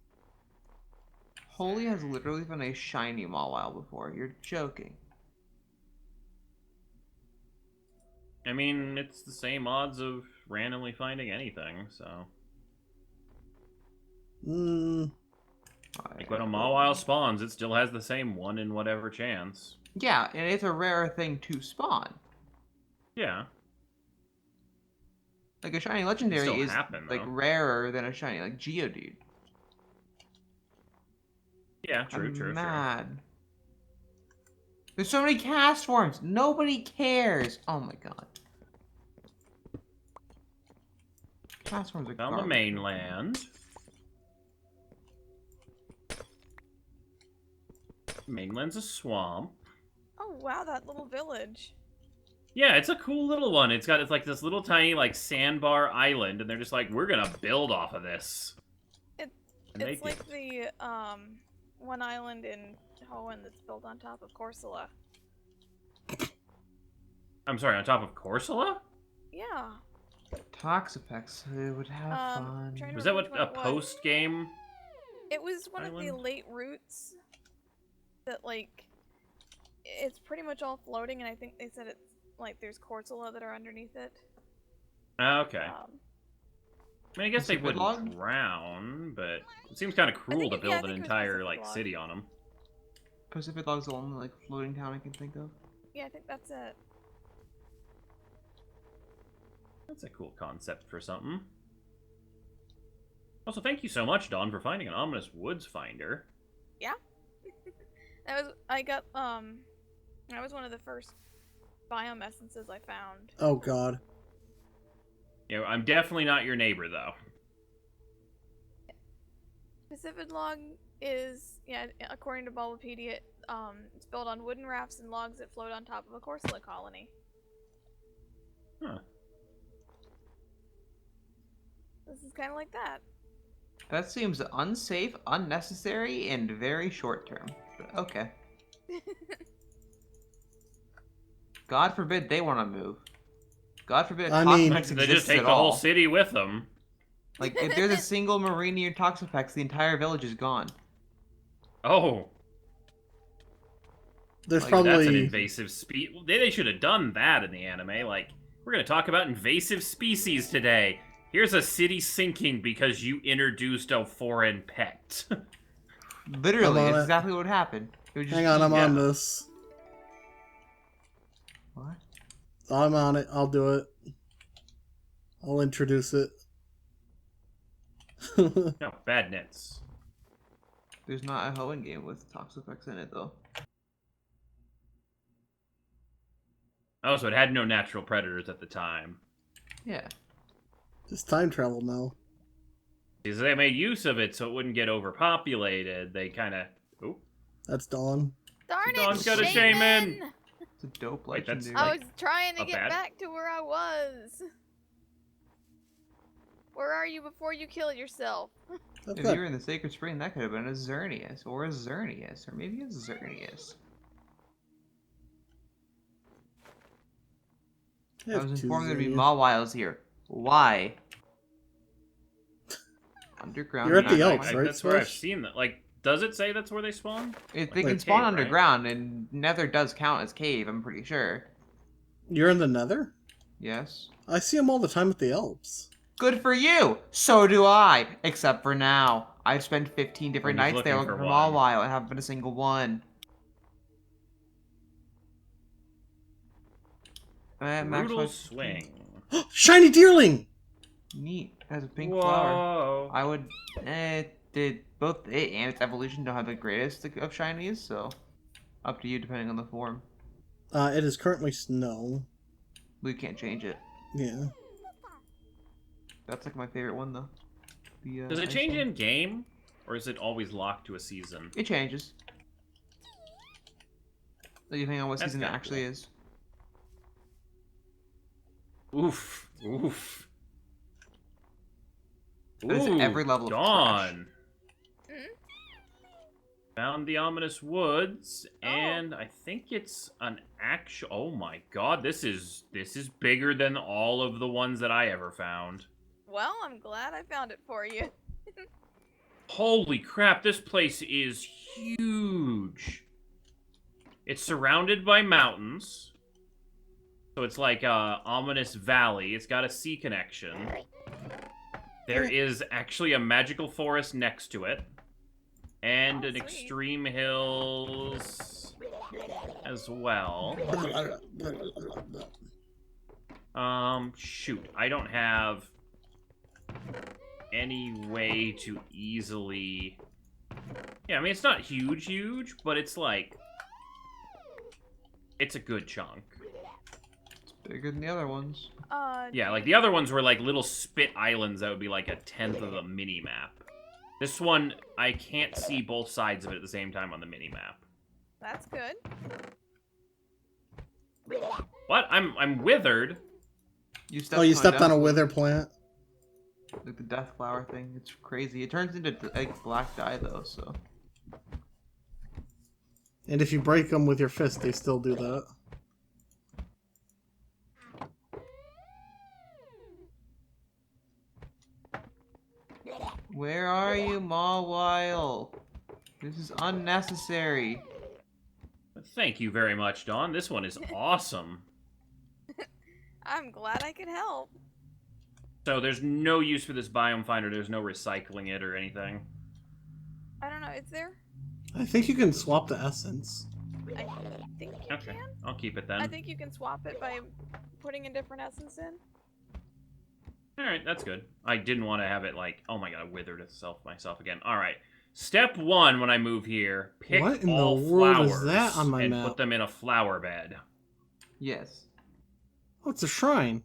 [SPEAKER 3] Holy has literally been a shiny Mawile before. You're joking.
[SPEAKER 1] I mean, it's the same odds of randomly finding anything, so...
[SPEAKER 2] Hmm.
[SPEAKER 1] Like, when a Mawile spawns, it still has the same 1 in whatever chance.
[SPEAKER 3] Yeah, and it's a rare thing to spawn.
[SPEAKER 1] Yeah.
[SPEAKER 3] Like a shiny legendary
[SPEAKER 1] still
[SPEAKER 3] is
[SPEAKER 1] happen,
[SPEAKER 3] like
[SPEAKER 1] though.
[SPEAKER 3] rarer than a shiny like Geodude.
[SPEAKER 1] Yeah, true,
[SPEAKER 3] I'm
[SPEAKER 1] true.
[SPEAKER 3] mad. There's so many cast forms. Nobody cares. Oh my god. Cast forms are
[SPEAKER 1] On the
[SPEAKER 3] garbage.
[SPEAKER 1] mainland. Mainland's a swamp.
[SPEAKER 4] Oh wow, that little village.
[SPEAKER 1] Yeah, it's a cool little one. It's like this little tiny like sandbar island, and they're just like, we're gonna build off of this. And
[SPEAKER 4] It's
[SPEAKER 1] they
[SPEAKER 4] like the one island in Hoenn that's built on top of Corsola.
[SPEAKER 1] I'm sorry, on top of Corsola?
[SPEAKER 4] Yeah.
[SPEAKER 3] Toxapex would have fun.
[SPEAKER 4] trying to
[SPEAKER 1] Was that
[SPEAKER 4] remember
[SPEAKER 1] what
[SPEAKER 4] which
[SPEAKER 1] a
[SPEAKER 4] one it was.
[SPEAKER 1] post game?
[SPEAKER 4] It was one of the
[SPEAKER 1] island?
[SPEAKER 4] late routes that like it's pretty much all floating, and I think they said it's like there's Corsola that are underneath it.
[SPEAKER 1] Okay.
[SPEAKER 4] Um,
[SPEAKER 1] I mean, I guess they
[SPEAKER 3] Pacific
[SPEAKER 1] wouldn't
[SPEAKER 3] Log?
[SPEAKER 1] drown, but it seems kind of cruel to
[SPEAKER 4] yeah, I
[SPEAKER 1] build an
[SPEAKER 4] think it was
[SPEAKER 1] entire
[SPEAKER 4] Pacific
[SPEAKER 1] like
[SPEAKER 4] Log.
[SPEAKER 1] city on them.
[SPEAKER 3] Pacific Log's the only like floating town I can think of.
[SPEAKER 4] yeah, I think that's it.
[SPEAKER 1] That's a cool concept for something. Also, thank you so much, Dawn, for finding an ominous woods finder.
[SPEAKER 4] Yeah. That was one of the first biome essences I found.
[SPEAKER 2] Oh god.
[SPEAKER 1] Yeah, I'm definitely not your neighbor, though.
[SPEAKER 4] Pacific log is, yeah, according to Bulbapedia, it's built on wooden rafts and logs that float on top of a Corsola colony.
[SPEAKER 1] Huh.
[SPEAKER 4] This is kind of like that.
[SPEAKER 3] That seems unsafe, unnecessary, and very short term. But okay. God forbid they want to move. God forbid
[SPEAKER 2] I mean-
[SPEAKER 3] Toxapex
[SPEAKER 1] They just
[SPEAKER 3] exists
[SPEAKER 1] take
[SPEAKER 3] at
[SPEAKER 1] the whole
[SPEAKER 3] all.
[SPEAKER 1] city with them.
[SPEAKER 3] Like, if there's a single marine near Toxapex, the entire village is gone.
[SPEAKER 1] Oh,
[SPEAKER 2] There's
[SPEAKER 3] Like,
[SPEAKER 1] that's an
[SPEAKER 2] probably
[SPEAKER 1] invasive species. They should have done that in the anime. Like, we're going to talk about invasive species today. Here's a city sinking because you introduced a foreign pet.
[SPEAKER 3] Literally,
[SPEAKER 2] I'm on
[SPEAKER 3] it's
[SPEAKER 2] it.
[SPEAKER 3] exactly what happened. It would just
[SPEAKER 2] hang on,
[SPEAKER 3] eat-
[SPEAKER 2] I'm on
[SPEAKER 1] yeah.
[SPEAKER 2] this.
[SPEAKER 3] What?
[SPEAKER 2] I'm on it. I'll do it. I'll introduce it.
[SPEAKER 1] No, bad Nitz.
[SPEAKER 3] There's not a hoeing game with Toxapex in it, though.
[SPEAKER 1] Oh, so it had no natural predators at the time.
[SPEAKER 3] Yeah.
[SPEAKER 2] Just time travel now.
[SPEAKER 1] Because they made use of it so it wouldn't get overpopulated. They kind of... Oh,
[SPEAKER 2] That's Dawn.
[SPEAKER 4] Darn it,
[SPEAKER 1] Dawn's got a shaman!
[SPEAKER 3] It's a dope
[SPEAKER 1] Wait, that's
[SPEAKER 3] legendary.
[SPEAKER 4] I was trying to
[SPEAKER 1] a
[SPEAKER 4] get
[SPEAKER 1] bad-
[SPEAKER 4] back to where I was. Where are you before you kill yourself?
[SPEAKER 2] That's
[SPEAKER 3] If
[SPEAKER 2] good.
[SPEAKER 3] you were in the Sacred Spring, that could have been a Xerneas, or a Xerneas, or maybe a Xerneas. I was informed there'd be Mawwiles here. Why? Underground.
[SPEAKER 2] You're at the
[SPEAKER 3] not-
[SPEAKER 2] Elks, right,
[SPEAKER 1] That's where I've
[SPEAKER 2] Swish?
[SPEAKER 1] seen that. Like, does it say that's where they spawn?
[SPEAKER 3] They
[SPEAKER 2] Wait,
[SPEAKER 3] can spawn
[SPEAKER 1] cave, right?
[SPEAKER 3] underground, and Nether does count as cave, I'm pretty sure.
[SPEAKER 2] You're in the Nether?
[SPEAKER 3] Yes.
[SPEAKER 2] I see them all the time at the Alps.
[SPEAKER 3] Good for you! So do I! Except for now. I've spent 15 different
[SPEAKER 1] When he's
[SPEAKER 3] nights there
[SPEAKER 1] looking
[SPEAKER 3] looking
[SPEAKER 1] for
[SPEAKER 3] for
[SPEAKER 1] one.
[SPEAKER 3] Mawwile and haven't been a single one. Max
[SPEAKER 1] Brutal
[SPEAKER 3] Life-
[SPEAKER 1] swing.
[SPEAKER 2] Shiny Deerling!
[SPEAKER 3] Neat. It has a pink flower.
[SPEAKER 1] Whoa.
[SPEAKER 3] I would. Both it and its evolution don't have the greatest of shinies, so up to you depending on the form.
[SPEAKER 2] It is currently snow.
[SPEAKER 3] We can't change it.
[SPEAKER 2] Yeah.
[SPEAKER 3] That's like my favorite one though. The,
[SPEAKER 1] Does it
[SPEAKER 3] ice
[SPEAKER 1] change
[SPEAKER 3] one.
[SPEAKER 1] in game, or is it always locked to a season?
[SPEAKER 3] It changes. Depending on what
[SPEAKER 1] That's
[SPEAKER 3] season it
[SPEAKER 1] kinda
[SPEAKER 3] actually
[SPEAKER 1] cool.
[SPEAKER 3] is.
[SPEAKER 1] Oof, oof.
[SPEAKER 3] But it's at every level of
[SPEAKER 1] Dawn.
[SPEAKER 4] Mhm.
[SPEAKER 1] Found the ominous woods,
[SPEAKER 4] Oh.
[SPEAKER 1] and I think it's an actual. Oh my god, this is bigger than all of the ones that I ever found.
[SPEAKER 4] Well, I'm glad I found it for you.
[SPEAKER 1] Holy crap, this place is huge. It's surrounded by mountains. So it's like a ominous valley. It's got a sea connection. There is actually a magical forest next to it. And
[SPEAKER 4] Oh,
[SPEAKER 1] an
[SPEAKER 4] sweet.
[SPEAKER 1] extreme hills as well. Shoot. I don't have any way to easily... Yeah, I mean, it's not huge, but it's like... It's a good chunk.
[SPEAKER 3] It's bigger than the other ones.
[SPEAKER 1] Yeah, like the other ones were like little spit islands that would be like a tenth of a mini-map. This one, I can't see both sides of it at the same time on the mini-map.
[SPEAKER 4] That's good.
[SPEAKER 1] What? I'm withered?
[SPEAKER 3] You stepped
[SPEAKER 2] Oh, you
[SPEAKER 3] on
[SPEAKER 2] stepped on a
[SPEAKER 3] death-
[SPEAKER 2] wither plant?
[SPEAKER 3] Like the death flower thing. It's crazy. It turns into like black dye though, so.
[SPEAKER 2] And if you break them with your fist, they still do that.
[SPEAKER 3] Where are you, Mawwile? This is unnecessary.
[SPEAKER 1] Thank you very much, Dawn. This one is awesome.
[SPEAKER 4] I'm glad I could help.
[SPEAKER 1] So there's no use for this biome finder. There's no recycling it or anything.
[SPEAKER 4] I don't know, is there?
[SPEAKER 2] I think you can swap the essence.
[SPEAKER 4] I think you
[SPEAKER 1] Okay,
[SPEAKER 4] can.
[SPEAKER 1] I'll keep it
[SPEAKER 4] I
[SPEAKER 1] then.
[SPEAKER 4] think you can swap it by putting a different essence in.
[SPEAKER 1] Alright, that's good. I didn't want to have it like, oh my god, I withered myself again. Alright. Step one when I move here, pick
[SPEAKER 2] What in the
[SPEAKER 1] all
[SPEAKER 2] world is
[SPEAKER 1] flowers
[SPEAKER 2] that on my
[SPEAKER 1] and
[SPEAKER 2] map?
[SPEAKER 1] put them in a flower bed.
[SPEAKER 3] Yes.
[SPEAKER 2] Oh, it's a shrine.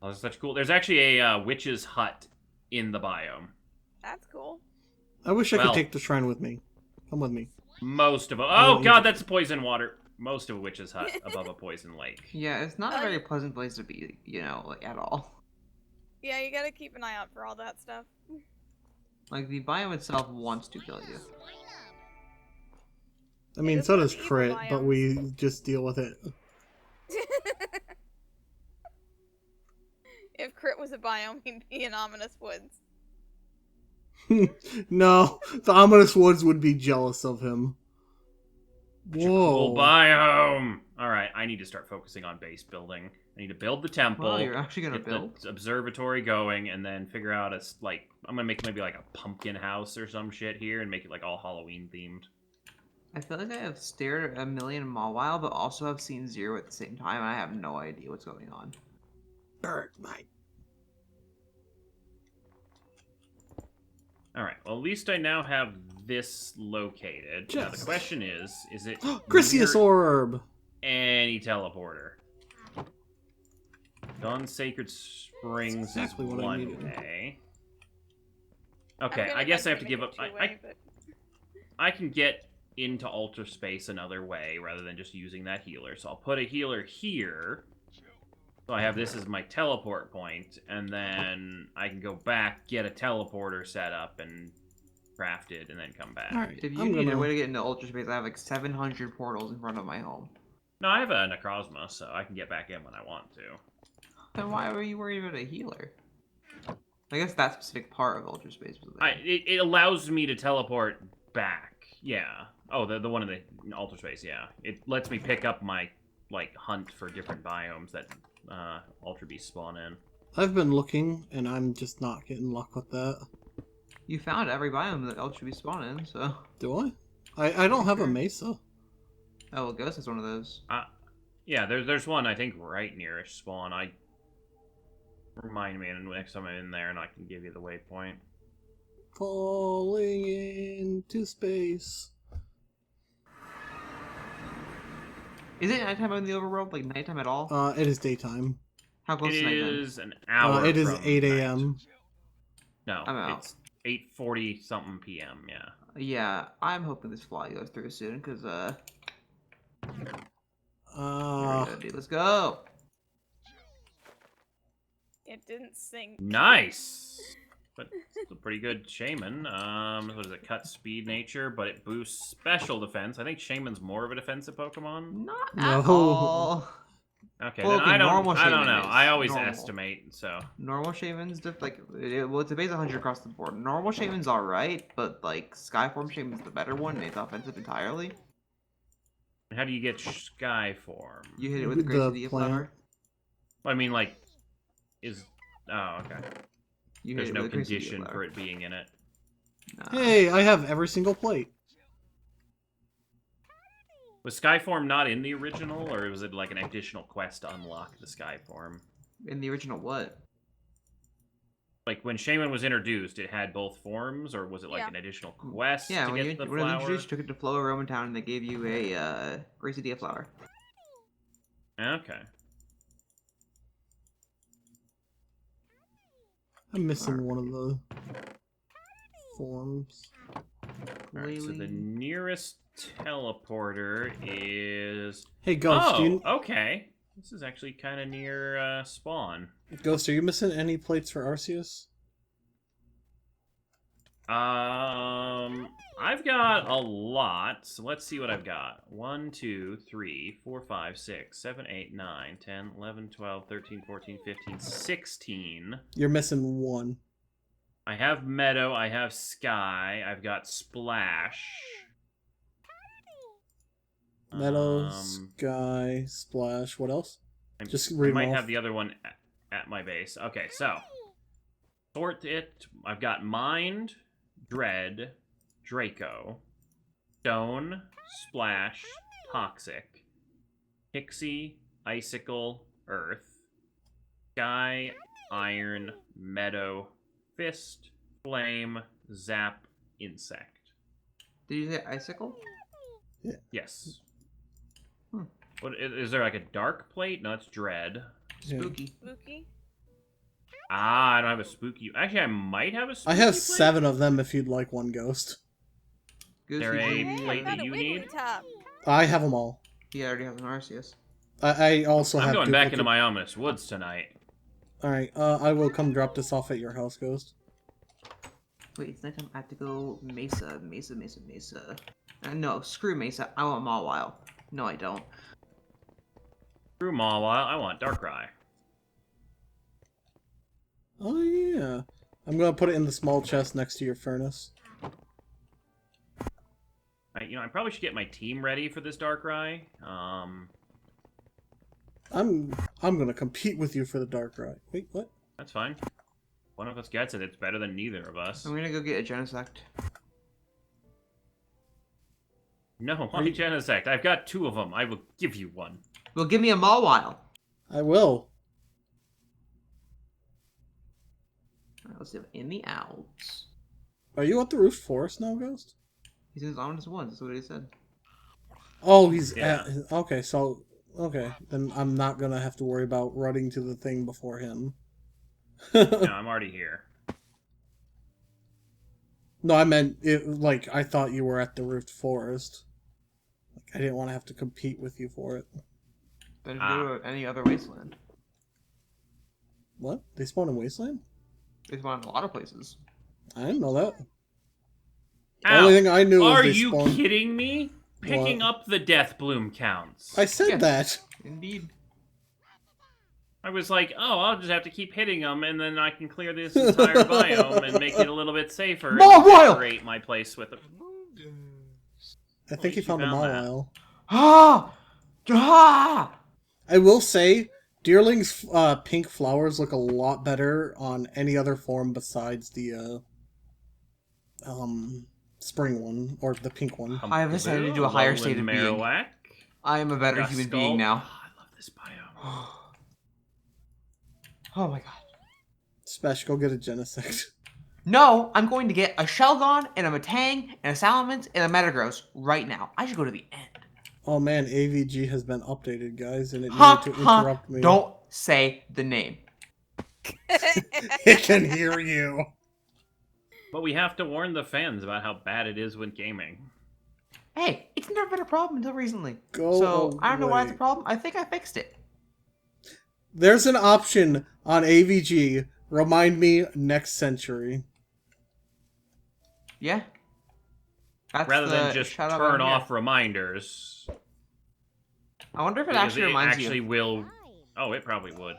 [SPEAKER 1] Oh, that's such cool. There's actually a witch's hut in the biome.
[SPEAKER 4] That's cool.
[SPEAKER 2] I wish I
[SPEAKER 1] Well-
[SPEAKER 2] could take the shrine with me. Come with me.
[SPEAKER 1] Most of them.
[SPEAKER 2] Oh,
[SPEAKER 1] Oh god, that's poison water. Most of a witch's hut above a poison lake.
[SPEAKER 3] Yeah, it's not a
[SPEAKER 4] Oh,
[SPEAKER 3] very
[SPEAKER 4] you-
[SPEAKER 3] pleasant place to be, you know, like at all.
[SPEAKER 4] Yeah, you gotta keep an eye out for all that stuff.
[SPEAKER 3] Like the biome itself wants to kill you.
[SPEAKER 2] I mean,
[SPEAKER 4] doesn't
[SPEAKER 2] so
[SPEAKER 4] have
[SPEAKER 2] does
[SPEAKER 4] evil
[SPEAKER 2] Crit, but
[SPEAKER 4] biomes.
[SPEAKER 2] we just deal with it.
[SPEAKER 4] If Crit was a biome, he'd be in Ominous Woods.
[SPEAKER 2] No, the Ominous Woods would be jealous of him.
[SPEAKER 1] Cool
[SPEAKER 2] Whoa.
[SPEAKER 1] biome. Alright, I need to start focusing on base building. I need to build the temple.
[SPEAKER 3] Well, you're actually gonna
[SPEAKER 1] get
[SPEAKER 3] build.
[SPEAKER 1] the observatory going, and then figure out like I'm gonna make maybe like a pumpkin house or some shit here, and make it like all Halloween themed.
[SPEAKER 3] I feel like I have stared at a million Mawwile, but also have seen zero at the same time, and I have no idea what's going on.
[SPEAKER 2] Bird mate.
[SPEAKER 1] All right. Well, at least I now have this located. Now the
[SPEAKER 2] Just-
[SPEAKER 1] question is it
[SPEAKER 2] Chrysius
[SPEAKER 1] near
[SPEAKER 2] Orb!
[SPEAKER 1] any teleporter? Dawn Sacred Springs
[SPEAKER 2] exactly
[SPEAKER 1] is
[SPEAKER 2] what I
[SPEAKER 1] one
[SPEAKER 2] needed.
[SPEAKER 1] way.
[SPEAKER 4] I'm
[SPEAKER 1] Okay,
[SPEAKER 4] gonna
[SPEAKER 1] I guess I
[SPEAKER 4] eventually
[SPEAKER 1] have to give
[SPEAKER 4] make
[SPEAKER 1] up.
[SPEAKER 4] it two-way, but-
[SPEAKER 1] I can get into Ultra Space another way rather than just using that healer. So I'll put a healer here. So I have this as my teleport point, and then I can go back, get a teleporter set up, and craft it, and then come back.
[SPEAKER 2] Alright,
[SPEAKER 3] If you
[SPEAKER 2] I'm
[SPEAKER 3] need
[SPEAKER 2] gonna...
[SPEAKER 3] a way to get into Ultra Space, I have like 700 portals in front of my home.
[SPEAKER 1] No, I have a Necrozma, so I can get back in when I want to.
[SPEAKER 3] Then why were you worried about a healer? I guess that specific part of Ultra Space was there.
[SPEAKER 1] It allows me to teleport back. Yeah. Oh, the one in the Ultra Space, yeah. It lets me pick up my, like, hunt for different biomes that Ultra Beasts spawn in.
[SPEAKER 2] I've been looking, and I'm just not getting luck with that.
[SPEAKER 3] You found every biome that Ultra Beast spawn in, so...
[SPEAKER 2] Do I? I don't have a Mesa.
[SPEAKER 3] Oh, well, Ghost is one of those.
[SPEAKER 1] Yeah, there's one, I think, right nearish spawn. Remind me next time I'm in there, and I can give you the waypoint.
[SPEAKER 2] Falling into space.
[SPEAKER 3] Is it nighttime in the overworld? Like, nighttime at all?
[SPEAKER 2] It is daytime.
[SPEAKER 3] How close
[SPEAKER 1] It
[SPEAKER 3] to nighttime?
[SPEAKER 1] is an hour.
[SPEAKER 2] It is
[SPEAKER 1] from
[SPEAKER 2] 8
[SPEAKER 1] night.
[SPEAKER 2] a.m.
[SPEAKER 1] No,
[SPEAKER 3] I'm out.
[SPEAKER 1] it's 8:40 something p.m. Yeah.
[SPEAKER 3] Yeah, I'm hoping this fly goes through soon, because, here we go, dude. Let's go!
[SPEAKER 4] It didn't sink.
[SPEAKER 1] Nice. But it's a pretty good Shaman. What is it? Cut speed nature, but it boosts special defense. I think Shaman's more of a defensive Pokemon.
[SPEAKER 3] Not
[SPEAKER 2] No.
[SPEAKER 3] at all.
[SPEAKER 1] Okay,
[SPEAKER 3] Well,
[SPEAKER 1] then
[SPEAKER 3] okay,
[SPEAKER 1] I don't.
[SPEAKER 3] normal
[SPEAKER 1] I don't
[SPEAKER 3] Shaman
[SPEAKER 1] know.
[SPEAKER 3] is
[SPEAKER 1] I always
[SPEAKER 3] normal.
[SPEAKER 1] estimate. So
[SPEAKER 3] Normal Shaman's, well, it's a base 100 across the board. Normal Shaman's alright, but, like, Skyform Shaman's the better one, and it's offensive entirely.
[SPEAKER 1] how do you get Skyform?
[SPEAKER 3] You hit it with
[SPEAKER 2] With
[SPEAKER 3] the
[SPEAKER 2] the
[SPEAKER 3] Gracie
[SPEAKER 2] plant.
[SPEAKER 3] Flower.
[SPEAKER 1] I mean, like, is okay.
[SPEAKER 3] You hit
[SPEAKER 1] There's
[SPEAKER 3] it
[SPEAKER 1] no
[SPEAKER 3] with the Gracie
[SPEAKER 1] condition
[SPEAKER 3] Flower.
[SPEAKER 1] for it being in it.
[SPEAKER 3] Nah.
[SPEAKER 2] Hey, I have every single plate.
[SPEAKER 1] Was Skyform not in the original, or was it like an additional quest to unlock the Skyform?
[SPEAKER 3] In the original what?
[SPEAKER 1] Like when Shaman was introduced, it had both forms, or was it like
[SPEAKER 4] Yeah.
[SPEAKER 1] an additional quest
[SPEAKER 3] Yeah,
[SPEAKER 1] to
[SPEAKER 3] when
[SPEAKER 1] get
[SPEAKER 3] you
[SPEAKER 1] the
[SPEAKER 3] when it was
[SPEAKER 1] flower?
[SPEAKER 3] introduced, you took it to Floa Roman Town, and they gave you a Gracie Flower.
[SPEAKER 1] Okay.
[SPEAKER 2] I'm missing one of the forms.
[SPEAKER 1] Alright, so the
[SPEAKER 3] Lily.
[SPEAKER 1] nearest teleporter is...
[SPEAKER 2] Hey, Ghost,
[SPEAKER 1] Oh, okay. This is actually kind of near spawn.
[SPEAKER 2] Ghost, are you missing any plates for Arceus?
[SPEAKER 1] I've got a lot, so let's see what I've got. 1, 2, 3, 4, 5, 6, 7, 8, 9, 10, 11, 12, 13, 14, 15, 16.
[SPEAKER 2] You're missing one.
[SPEAKER 1] I have Meadow, I have Sky, I've got Splash.
[SPEAKER 2] Meadow, Sky, Splash. What else? Just
[SPEAKER 1] I
[SPEAKER 2] read 'em
[SPEAKER 1] might
[SPEAKER 2] off.
[SPEAKER 1] have the other one at my base. Okay, so sort it. I've got Mind, Dread, Draco, Stone, Splash, Toxic, Pixie, Icicle, Earth, Sky, Iron, Meadow, Fist, Flame, Zap, Insect.
[SPEAKER 3] Did you say Icicle?
[SPEAKER 1] Yes.
[SPEAKER 3] Hmm.
[SPEAKER 1] What is there like a dark plate? No, it's Dread.
[SPEAKER 2] Yeah.
[SPEAKER 3] Spooky.
[SPEAKER 4] Spooky.
[SPEAKER 1] Ah, I don't have a spooky. Actually, I might have a spooky
[SPEAKER 2] I have
[SPEAKER 1] plate.
[SPEAKER 2] 7 of them if you'd like one, Ghost.
[SPEAKER 3] Goosey
[SPEAKER 1] There a
[SPEAKER 3] Blue.
[SPEAKER 4] Hey,
[SPEAKER 1] plate
[SPEAKER 4] I
[SPEAKER 1] that
[SPEAKER 4] got a
[SPEAKER 1] you
[SPEAKER 4] Wiggly
[SPEAKER 1] need?
[SPEAKER 4] Top.
[SPEAKER 2] I have them all.
[SPEAKER 3] He already has an Arceus.
[SPEAKER 2] I also
[SPEAKER 1] I'm
[SPEAKER 2] have
[SPEAKER 1] going back into
[SPEAKER 2] duplicate-
[SPEAKER 1] my ominous woods tonight.
[SPEAKER 2] Alright, I will come drop this off at your house, Ghost.
[SPEAKER 3] Wait, it's nighttime. I have to go Mesa. No, screw Mesa. I want Mawile. No, I don't.
[SPEAKER 1] Through Mawile, I want Darkrai.
[SPEAKER 2] Oh, yeah. I'm gonna put it in the small chest next to your furnace.
[SPEAKER 1] I probably should get my team ready for this Darkrai.
[SPEAKER 2] I'm gonna compete with you for the Darkrai. Wait, what?
[SPEAKER 1] That's fine. One of us gets it. It's better than neither of us.
[SPEAKER 3] I'm gonna go get a Genesect.
[SPEAKER 1] No, why Genesect? I've got 2 of them. I will give you one.
[SPEAKER 3] Well, give me a Mawile.
[SPEAKER 2] I will.
[SPEAKER 3] Let's see. In the Alps.
[SPEAKER 2] Are you at the Roof Forest now, Ghost?
[SPEAKER 3] He's in his Ominous Woods. That's what he said.
[SPEAKER 2] Oh, he's
[SPEAKER 1] Yeah.
[SPEAKER 2] okay. So okay, then I'm not gonna have to worry about running to the thing before him.
[SPEAKER 1] No, I'm already here.
[SPEAKER 2] No, I meant it. Like I thought you were at the Rift Forest. Like I didn't want to have to compete with you for it.
[SPEAKER 3] Then if you go to any other wasteland.
[SPEAKER 2] What? They spawn in Wasteland?
[SPEAKER 3] They spawn in a lot of places.
[SPEAKER 2] I didn't know that. The
[SPEAKER 1] Ow.
[SPEAKER 2] only thing I knew
[SPEAKER 1] Are
[SPEAKER 2] was they
[SPEAKER 1] you
[SPEAKER 2] spawn.
[SPEAKER 1] kidding me? Picking
[SPEAKER 2] What?
[SPEAKER 1] up the death bloom counts.
[SPEAKER 2] I said
[SPEAKER 3] Yeah.
[SPEAKER 2] that.
[SPEAKER 3] Indeed.
[SPEAKER 1] I was like, oh, I'll just have to keep hitting them, and then I can clear this entire biome and make it a little bit safer.
[SPEAKER 3] More
[SPEAKER 1] and
[SPEAKER 3] wild!
[SPEAKER 1] decorate my place with it.
[SPEAKER 2] I think he found a Mawile.
[SPEAKER 3] Ah! Ah!
[SPEAKER 2] I will say, Deerling's pink flowers look a lot better on any other form besides the spring one or the pink one.
[SPEAKER 3] I have decided to do a higher state of being.
[SPEAKER 1] Marowak.
[SPEAKER 3] I am a better
[SPEAKER 1] Dust
[SPEAKER 3] human
[SPEAKER 1] Skull.
[SPEAKER 3] being now.
[SPEAKER 1] Oh, I love this biome.
[SPEAKER 3] Oh my god.
[SPEAKER 2] Spesh, go get a Genesect.
[SPEAKER 3] No, I'm going to get a Shelgon and a Matang and a Salamence and a Metagross right now. I should go to the end.
[SPEAKER 2] Oh man, AVG has been updated, guys, and it
[SPEAKER 3] Ha
[SPEAKER 2] needed to
[SPEAKER 3] ha!
[SPEAKER 2] interrupt me.
[SPEAKER 3] Don't say the name.
[SPEAKER 2] It can hear you.
[SPEAKER 1] But we have to warn the fans about how bad it is with gaming.
[SPEAKER 3] Hey, it's never been a problem until recently.
[SPEAKER 2] Go
[SPEAKER 3] So I don't know why it's a
[SPEAKER 2] away.
[SPEAKER 3] problem. I think I fixed it.
[SPEAKER 2] There's an option on AVG. Remind me next century.
[SPEAKER 3] Yeah. That's
[SPEAKER 1] Rather
[SPEAKER 3] the
[SPEAKER 1] than just
[SPEAKER 3] shout out
[SPEAKER 1] turn
[SPEAKER 3] on here.
[SPEAKER 1] off reminders.
[SPEAKER 3] I wonder if it
[SPEAKER 1] Because
[SPEAKER 3] actually
[SPEAKER 1] it
[SPEAKER 3] reminds
[SPEAKER 1] actually
[SPEAKER 3] you.
[SPEAKER 1] will. Oh, it probably would.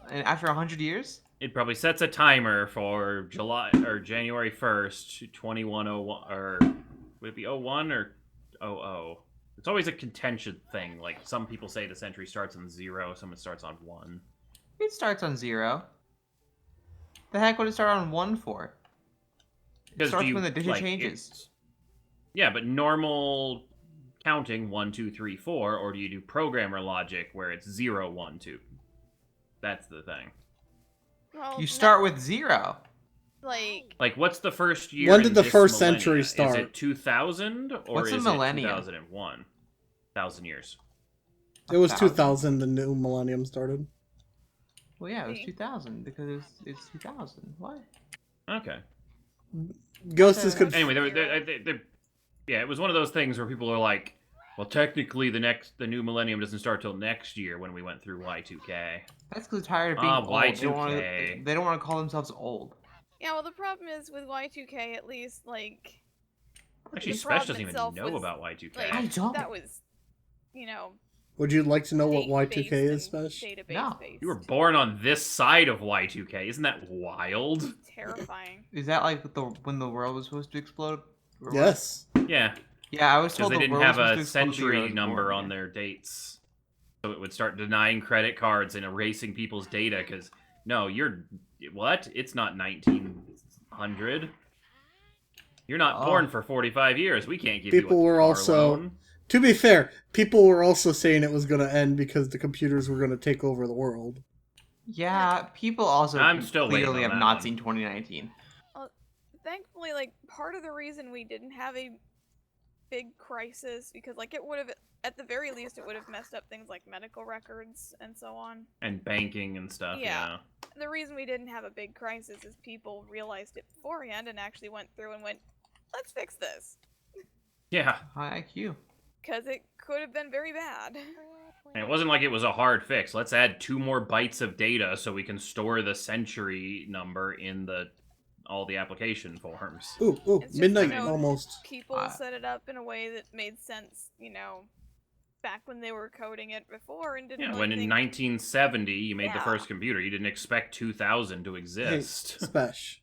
[SPEAKER 3] And after 100 years?
[SPEAKER 1] It probably sets a timer for July or January 1st, 2101, or would it be 01 or 00? It's always a contention thing. Like some people say the century starts on 0, some it starts on 1.
[SPEAKER 3] It starts on 0. The heck would it start on 1 for? It
[SPEAKER 1] Because
[SPEAKER 3] starts when the digit changes.
[SPEAKER 1] Yeah, but normal counting 1, 2, 3, 4, or do you do programmer logic where it's 0, 1, 2? That's the thing.
[SPEAKER 4] Well,
[SPEAKER 3] You start with 0.
[SPEAKER 1] Like, what's the first year?
[SPEAKER 2] When
[SPEAKER 1] in
[SPEAKER 2] did the
[SPEAKER 1] this
[SPEAKER 2] first
[SPEAKER 1] millennia?
[SPEAKER 2] century
[SPEAKER 1] Is
[SPEAKER 2] start?
[SPEAKER 1] it 2000 or
[SPEAKER 3] What's a
[SPEAKER 1] is
[SPEAKER 3] millennium?
[SPEAKER 1] it 2001? 1,000 years.
[SPEAKER 2] It was
[SPEAKER 3] 1,000.
[SPEAKER 2] 2000 the new millennium started.
[SPEAKER 3] Well, yeah, it was
[SPEAKER 4] See?
[SPEAKER 3] 2000 because it's 2000. What?
[SPEAKER 1] Okay.
[SPEAKER 2] Ghost is
[SPEAKER 1] Anyway, yeah, it was one of those things where people are like, well, technically the new millennium doesn't start till next year when we went through Y2K.
[SPEAKER 3] That's because they're tired of being
[SPEAKER 1] Ah,
[SPEAKER 3] old. They don't
[SPEAKER 1] Y2K.
[SPEAKER 3] want to call themselves old.
[SPEAKER 4] Yeah, well, the problem is with Y2K, at least, like,
[SPEAKER 1] Actually,
[SPEAKER 4] The
[SPEAKER 1] Spesh
[SPEAKER 4] problem
[SPEAKER 1] doesn't even
[SPEAKER 4] itself
[SPEAKER 1] know
[SPEAKER 4] was,
[SPEAKER 1] about Y2K.
[SPEAKER 4] like,
[SPEAKER 3] I don't.
[SPEAKER 4] that was, you know,
[SPEAKER 2] Would you like to know what
[SPEAKER 4] date-based
[SPEAKER 2] Y2K is,
[SPEAKER 4] and
[SPEAKER 2] Spesh?
[SPEAKER 4] database
[SPEAKER 3] No.
[SPEAKER 4] based.
[SPEAKER 1] You were born on this side of Y2K. Isn't that wild?
[SPEAKER 4] Terrifying.
[SPEAKER 3] Is that like when the world was supposed to explode? Or what?
[SPEAKER 2] Yes.
[SPEAKER 1] Yeah,
[SPEAKER 3] Yeah, I was
[SPEAKER 1] because
[SPEAKER 3] told
[SPEAKER 1] they
[SPEAKER 3] the
[SPEAKER 1] didn't
[SPEAKER 3] world was
[SPEAKER 1] have
[SPEAKER 3] supposed
[SPEAKER 1] a
[SPEAKER 3] to explode the year I
[SPEAKER 1] century
[SPEAKER 3] was
[SPEAKER 1] number
[SPEAKER 3] born,
[SPEAKER 1] on
[SPEAKER 3] yeah.
[SPEAKER 1] their dates. So it would start denying credit cards and erasing people's data because, no, you're... What? It's not 1900. You're not
[SPEAKER 3] Oh.
[SPEAKER 1] born for 45 years. We can't give you
[SPEAKER 2] People
[SPEAKER 1] a
[SPEAKER 2] were
[SPEAKER 1] car
[SPEAKER 2] also-
[SPEAKER 1] loan.
[SPEAKER 2] To be fair, people were also saying it was going to end because the computers were going to take over the world.
[SPEAKER 3] Yeah, people also
[SPEAKER 1] I'm still waiting
[SPEAKER 3] clearly
[SPEAKER 1] on
[SPEAKER 3] have
[SPEAKER 1] that
[SPEAKER 3] not
[SPEAKER 1] one.
[SPEAKER 3] seen 2019.
[SPEAKER 4] Thankfully, like, part of the reason we didn't have a big crisis, because, like, it would have, at the very least, it would have messed up things like medical records and so on.
[SPEAKER 1] And banking and stuff,
[SPEAKER 4] Yeah.
[SPEAKER 1] yeah.
[SPEAKER 4] The reason we didn't have a big crisis is people realized it beforehand and actually went through and went, let's fix this.
[SPEAKER 1] Yeah.
[SPEAKER 3] High IQ.
[SPEAKER 4] Because it could have been very bad.
[SPEAKER 1] And it wasn't like it was a hard fix. Let's add 2 more bytes of data so we can store the century number in all the application forms.
[SPEAKER 2] Ooh,
[SPEAKER 4] It's just,
[SPEAKER 2] midnight
[SPEAKER 4] you know,
[SPEAKER 2] almost.
[SPEAKER 4] People set it up in a way that made sense, you know, back when they were coding it before and didn't
[SPEAKER 1] Yeah,
[SPEAKER 4] really
[SPEAKER 1] when in
[SPEAKER 4] think,
[SPEAKER 1] 1970 you made the
[SPEAKER 4] Yeah.
[SPEAKER 1] first computer, you didn't expect 2000 to
[SPEAKER 2] Hey,
[SPEAKER 1] exist.
[SPEAKER 2] Spesh.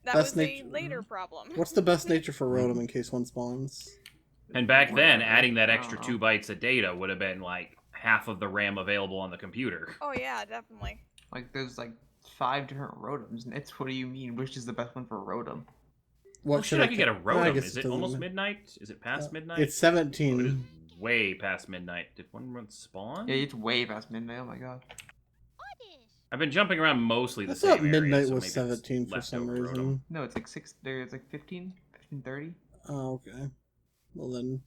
[SPEAKER 4] that
[SPEAKER 2] best
[SPEAKER 4] was a
[SPEAKER 2] nature-
[SPEAKER 4] later problem.
[SPEAKER 2] What's the best nature for Rotom in case one spawns?
[SPEAKER 1] And back then,
[SPEAKER 3] Whatever.
[SPEAKER 1] adding that
[SPEAKER 3] I
[SPEAKER 1] extra
[SPEAKER 3] don't
[SPEAKER 1] 2
[SPEAKER 3] know.
[SPEAKER 1] bytes of data would have been like half of the RAM available on the computer.
[SPEAKER 4] Oh yeah, definitely.
[SPEAKER 3] Like, there's like 5 different Rotoms. Nitz, what do you mean? Which is the best one for Rotom?
[SPEAKER 2] What
[SPEAKER 1] Oh, shit, I could get a
[SPEAKER 2] I
[SPEAKER 1] Rotom.
[SPEAKER 2] guess
[SPEAKER 1] Is
[SPEAKER 2] it
[SPEAKER 1] it
[SPEAKER 2] doesn't
[SPEAKER 1] almost
[SPEAKER 2] matter.
[SPEAKER 1] midnight? Is it past midnight?
[SPEAKER 2] It's
[SPEAKER 1] Oh, it is
[SPEAKER 2] 17.
[SPEAKER 1] way past midnight. Did one run spawn?
[SPEAKER 3] Yeah, it's way past midnight. Oh my god.
[SPEAKER 1] I've been jumping around mostly the
[SPEAKER 2] I
[SPEAKER 1] same
[SPEAKER 2] thought
[SPEAKER 1] area,
[SPEAKER 2] midnight
[SPEAKER 1] so
[SPEAKER 2] was
[SPEAKER 1] maybe it's
[SPEAKER 2] 17 for some
[SPEAKER 1] leftover
[SPEAKER 2] reason.
[SPEAKER 1] rotom.
[SPEAKER 3] No, it's like 6. There's like 15, 15:30.
[SPEAKER 2] Oh, okay. Well then,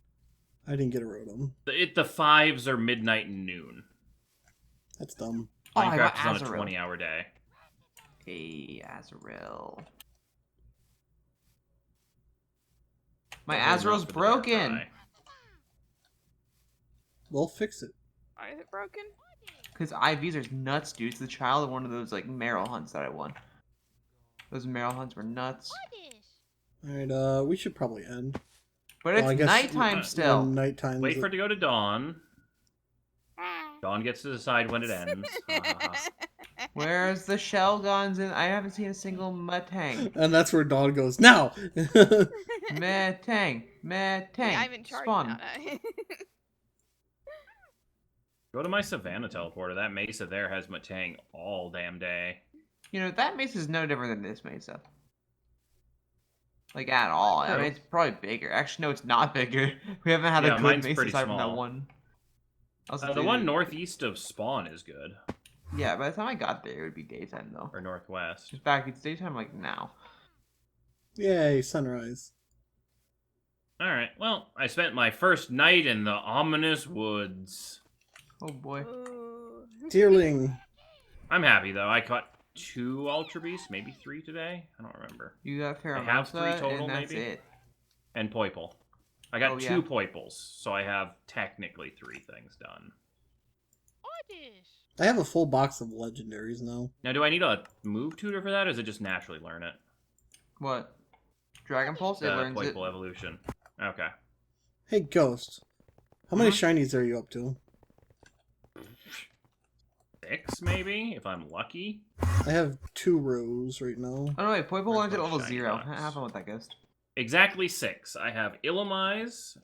[SPEAKER 2] I didn't get a rotom.
[SPEAKER 1] The 5s are midnight and noon.
[SPEAKER 2] That's dumb.
[SPEAKER 3] Oh, I got
[SPEAKER 1] Minecraft is on a
[SPEAKER 3] Azrael.
[SPEAKER 1] 20-hour day.
[SPEAKER 3] Hey, Azrael. My
[SPEAKER 1] Don't hold
[SPEAKER 3] Azrael's
[SPEAKER 1] out for the dark
[SPEAKER 3] broken.
[SPEAKER 1] eye.
[SPEAKER 2] We'll fix it.
[SPEAKER 4] Why is it broken?
[SPEAKER 3] Because IVs are nuts, dude. It's the child of one of those like Meryl hunts that I won. Those Meryl hunts were nuts.
[SPEAKER 2] Alright, we should probably end.
[SPEAKER 3] But
[SPEAKER 2] Well, I
[SPEAKER 3] it's
[SPEAKER 2] guess
[SPEAKER 3] nighttime still.
[SPEAKER 2] Nighttime.
[SPEAKER 1] Wait for it to go to dawn. Dawn gets to decide when it ends.
[SPEAKER 3] Where's the shell guns? And I haven't seen a single Metang.
[SPEAKER 2] And that's where Dawn goes, now!
[SPEAKER 3] Metang.
[SPEAKER 4] Yeah, I'm in charge
[SPEAKER 3] Spawn.
[SPEAKER 4] now.
[SPEAKER 1] Go to my Savannah teleporter. That mesa there has Matang all damn day.
[SPEAKER 3] You know, that mesa is no different than this mesa. Like, at all. I mean, it's probably bigger. Actually, no, it's not bigger. We haven't had
[SPEAKER 1] Yeah,
[SPEAKER 3] a good
[SPEAKER 1] mine's
[SPEAKER 3] mesa
[SPEAKER 1] pretty
[SPEAKER 3] aside from that
[SPEAKER 1] small.
[SPEAKER 3] one. Also,
[SPEAKER 1] The one northeast of Spawn is good.
[SPEAKER 3] Yeah, by the time I got there, it would be daytime, though.
[SPEAKER 1] Or northwest.
[SPEAKER 3] Just back, it's daytime, like, now.
[SPEAKER 2] Yay, sunrise.
[SPEAKER 1] Alright, well, I spent my first night in the ominous woods.
[SPEAKER 3] Oh, boy.
[SPEAKER 4] Ooh.
[SPEAKER 2] Deerling.
[SPEAKER 1] I'm happy, though. I caught 2 Ultra Beasts, maybe 3 today? I don't remember.
[SPEAKER 3] You got
[SPEAKER 1] I have 3
[SPEAKER 3] Pheromosa,
[SPEAKER 1] total,
[SPEAKER 3] and that's
[SPEAKER 1] maybe?
[SPEAKER 3] it.
[SPEAKER 1] And Poiple. I got
[SPEAKER 3] Oh,
[SPEAKER 1] 2
[SPEAKER 3] yeah.
[SPEAKER 1] Poiples, so I have technically 3 things done.
[SPEAKER 2] I have a full box of legendaries now.
[SPEAKER 1] Now, do I need a move tutor for that, or is it just naturally learn it?
[SPEAKER 3] What? Dragon Pulse? It
[SPEAKER 1] The
[SPEAKER 3] learns it.
[SPEAKER 1] Poiple evolution. Okay.
[SPEAKER 2] Hey, Ghost. How many
[SPEAKER 3] Uh-huh.
[SPEAKER 2] shinies are you up to?
[SPEAKER 1] 6, maybe, if I'm lucky.
[SPEAKER 2] I have 2 rows right now.
[SPEAKER 3] Oh, no, wait. Poiple
[SPEAKER 1] Where's
[SPEAKER 3] learns at
[SPEAKER 1] my
[SPEAKER 3] level
[SPEAKER 1] shiny
[SPEAKER 3] 0.
[SPEAKER 1] box?
[SPEAKER 3] Have fun with that, Ghost.
[SPEAKER 1] Exactly 6. I have Illumise,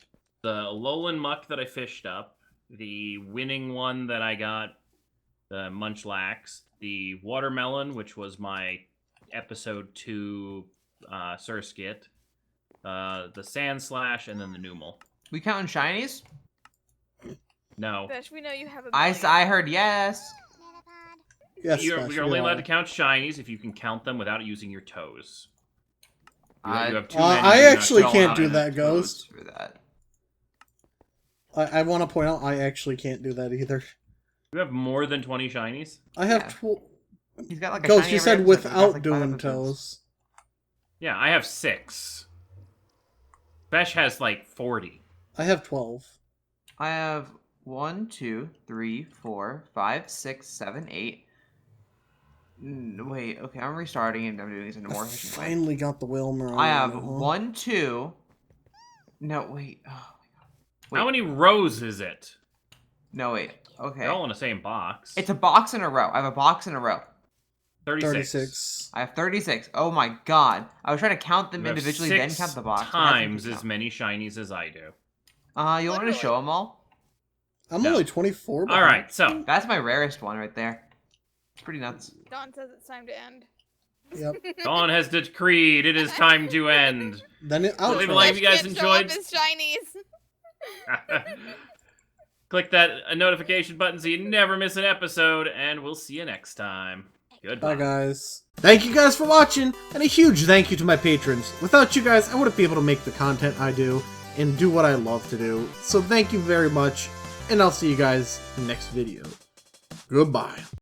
[SPEAKER 1] the Alolan Muck that I fished up, the winning one that I got, the Munchlax, the Watermelon, which was my episode 2 Surskit, the Sandslash, and then the Numel.
[SPEAKER 3] We counting shinies?
[SPEAKER 1] No.
[SPEAKER 4] Besh, we know you have a
[SPEAKER 3] I
[SPEAKER 4] million.
[SPEAKER 3] heard yes.
[SPEAKER 2] Yes,
[SPEAKER 1] You're
[SPEAKER 2] Smash,
[SPEAKER 1] only
[SPEAKER 2] we
[SPEAKER 1] allowed
[SPEAKER 2] are.
[SPEAKER 1] to count shinies if you can count them without using your toes. You
[SPEAKER 3] I-
[SPEAKER 1] have too
[SPEAKER 2] Uh,
[SPEAKER 1] many.
[SPEAKER 2] I
[SPEAKER 1] you're not
[SPEAKER 2] actually
[SPEAKER 1] showing
[SPEAKER 2] can't
[SPEAKER 1] up.
[SPEAKER 2] do that,
[SPEAKER 3] Toes
[SPEAKER 2] Ghost.
[SPEAKER 3] For that.
[SPEAKER 2] I want to point out I actually can't do that either.
[SPEAKER 1] You have more than 20 shinies?
[SPEAKER 2] I have
[SPEAKER 3] Yeah. He's got like a
[SPEAKER 2] Ghost,
[SPEAKER 3] shiny
[SPEAKER 2] you
[SPEAKER 3] every
[SPEAKER 2] said
[SPEAKER 3] episode, but he has,
[SPEAKER 2] without
[SPEAKER 3] like, 5
[SPEAKER 2] doing
[SPEAKER 3] episodes.
[SPEAKER 2] toes.
[SPEAKER 1] Yeah, I have 6. Besh has like 40.
[SPEAKER 2] I have 12.
[SPEAKER 3] I have 1, 2, 3, 4, 5, 6, 7, 8. Wait, okay, I'm restarting and I'm doing this in a more
[SPEAKER 2] I
[SPEAKER 3] efficient way.
[SPEAKER 2] finally got the Wilmer.
[SPEAKER 3] I have 1, 2. No, wait. Oh my god. Wait.
[SPEAKER 1] How many rows is it?
[SPEAKER 3] No, wait. Okay.
[SPEAKER 1] They're all in the same box.
[SPEAKER 3] It's a box in a row. I have a box in a row.
[SPEAKER 1] 36.
[SPEAKER 3] I have 36. Oh my god. I was trying to count them
[SPEAKER 1] You have
[SPEAKER 3] individually,
[SPEAKER 1] 6
[SPEAKER 3] then count the box.
[SPEAKER 1] times as many shinies as I do.
[SPEAKER 3] You want me to
[SPEAKER 4] Literally.
[SPEAKER 3] show them all?
[SPEAKER 2] I'm
[SPEAKER 1] No.
[SPEAKER 2] only 24.
[SPEAKER 1] All right, so
[SPEAKER 3] That's my rarest one right there. It's pretty nuts.
[SPEAKER 4] Dawn says it's time to end.
[SPEAKER 2] Yep.
[SPEAKER 1] Dawn has decreed it is time to end.
[SPEAKER 2] Then it
[SPEAKER 1] Leave a
[SPEAKER 2] outro.
[SPEAKER 1] like if you guys
[SPEAKER 4] Besh can't show off
[SPEAKER 1] enjoyed.
[SPEAKER 4] his shinies.
[SPEAKER 1] Click that notification button so you never miss an episode, and we'll see you next time. Goodbye.
[SPEAKER 2] Bye, guys. Thank you guys for watching, and a huge thank you to my patrons. Without you guys, I wouldn't be able to make the content I do and do what I love to do. So thank you very much, and I'll see you guys next video. Goodbye.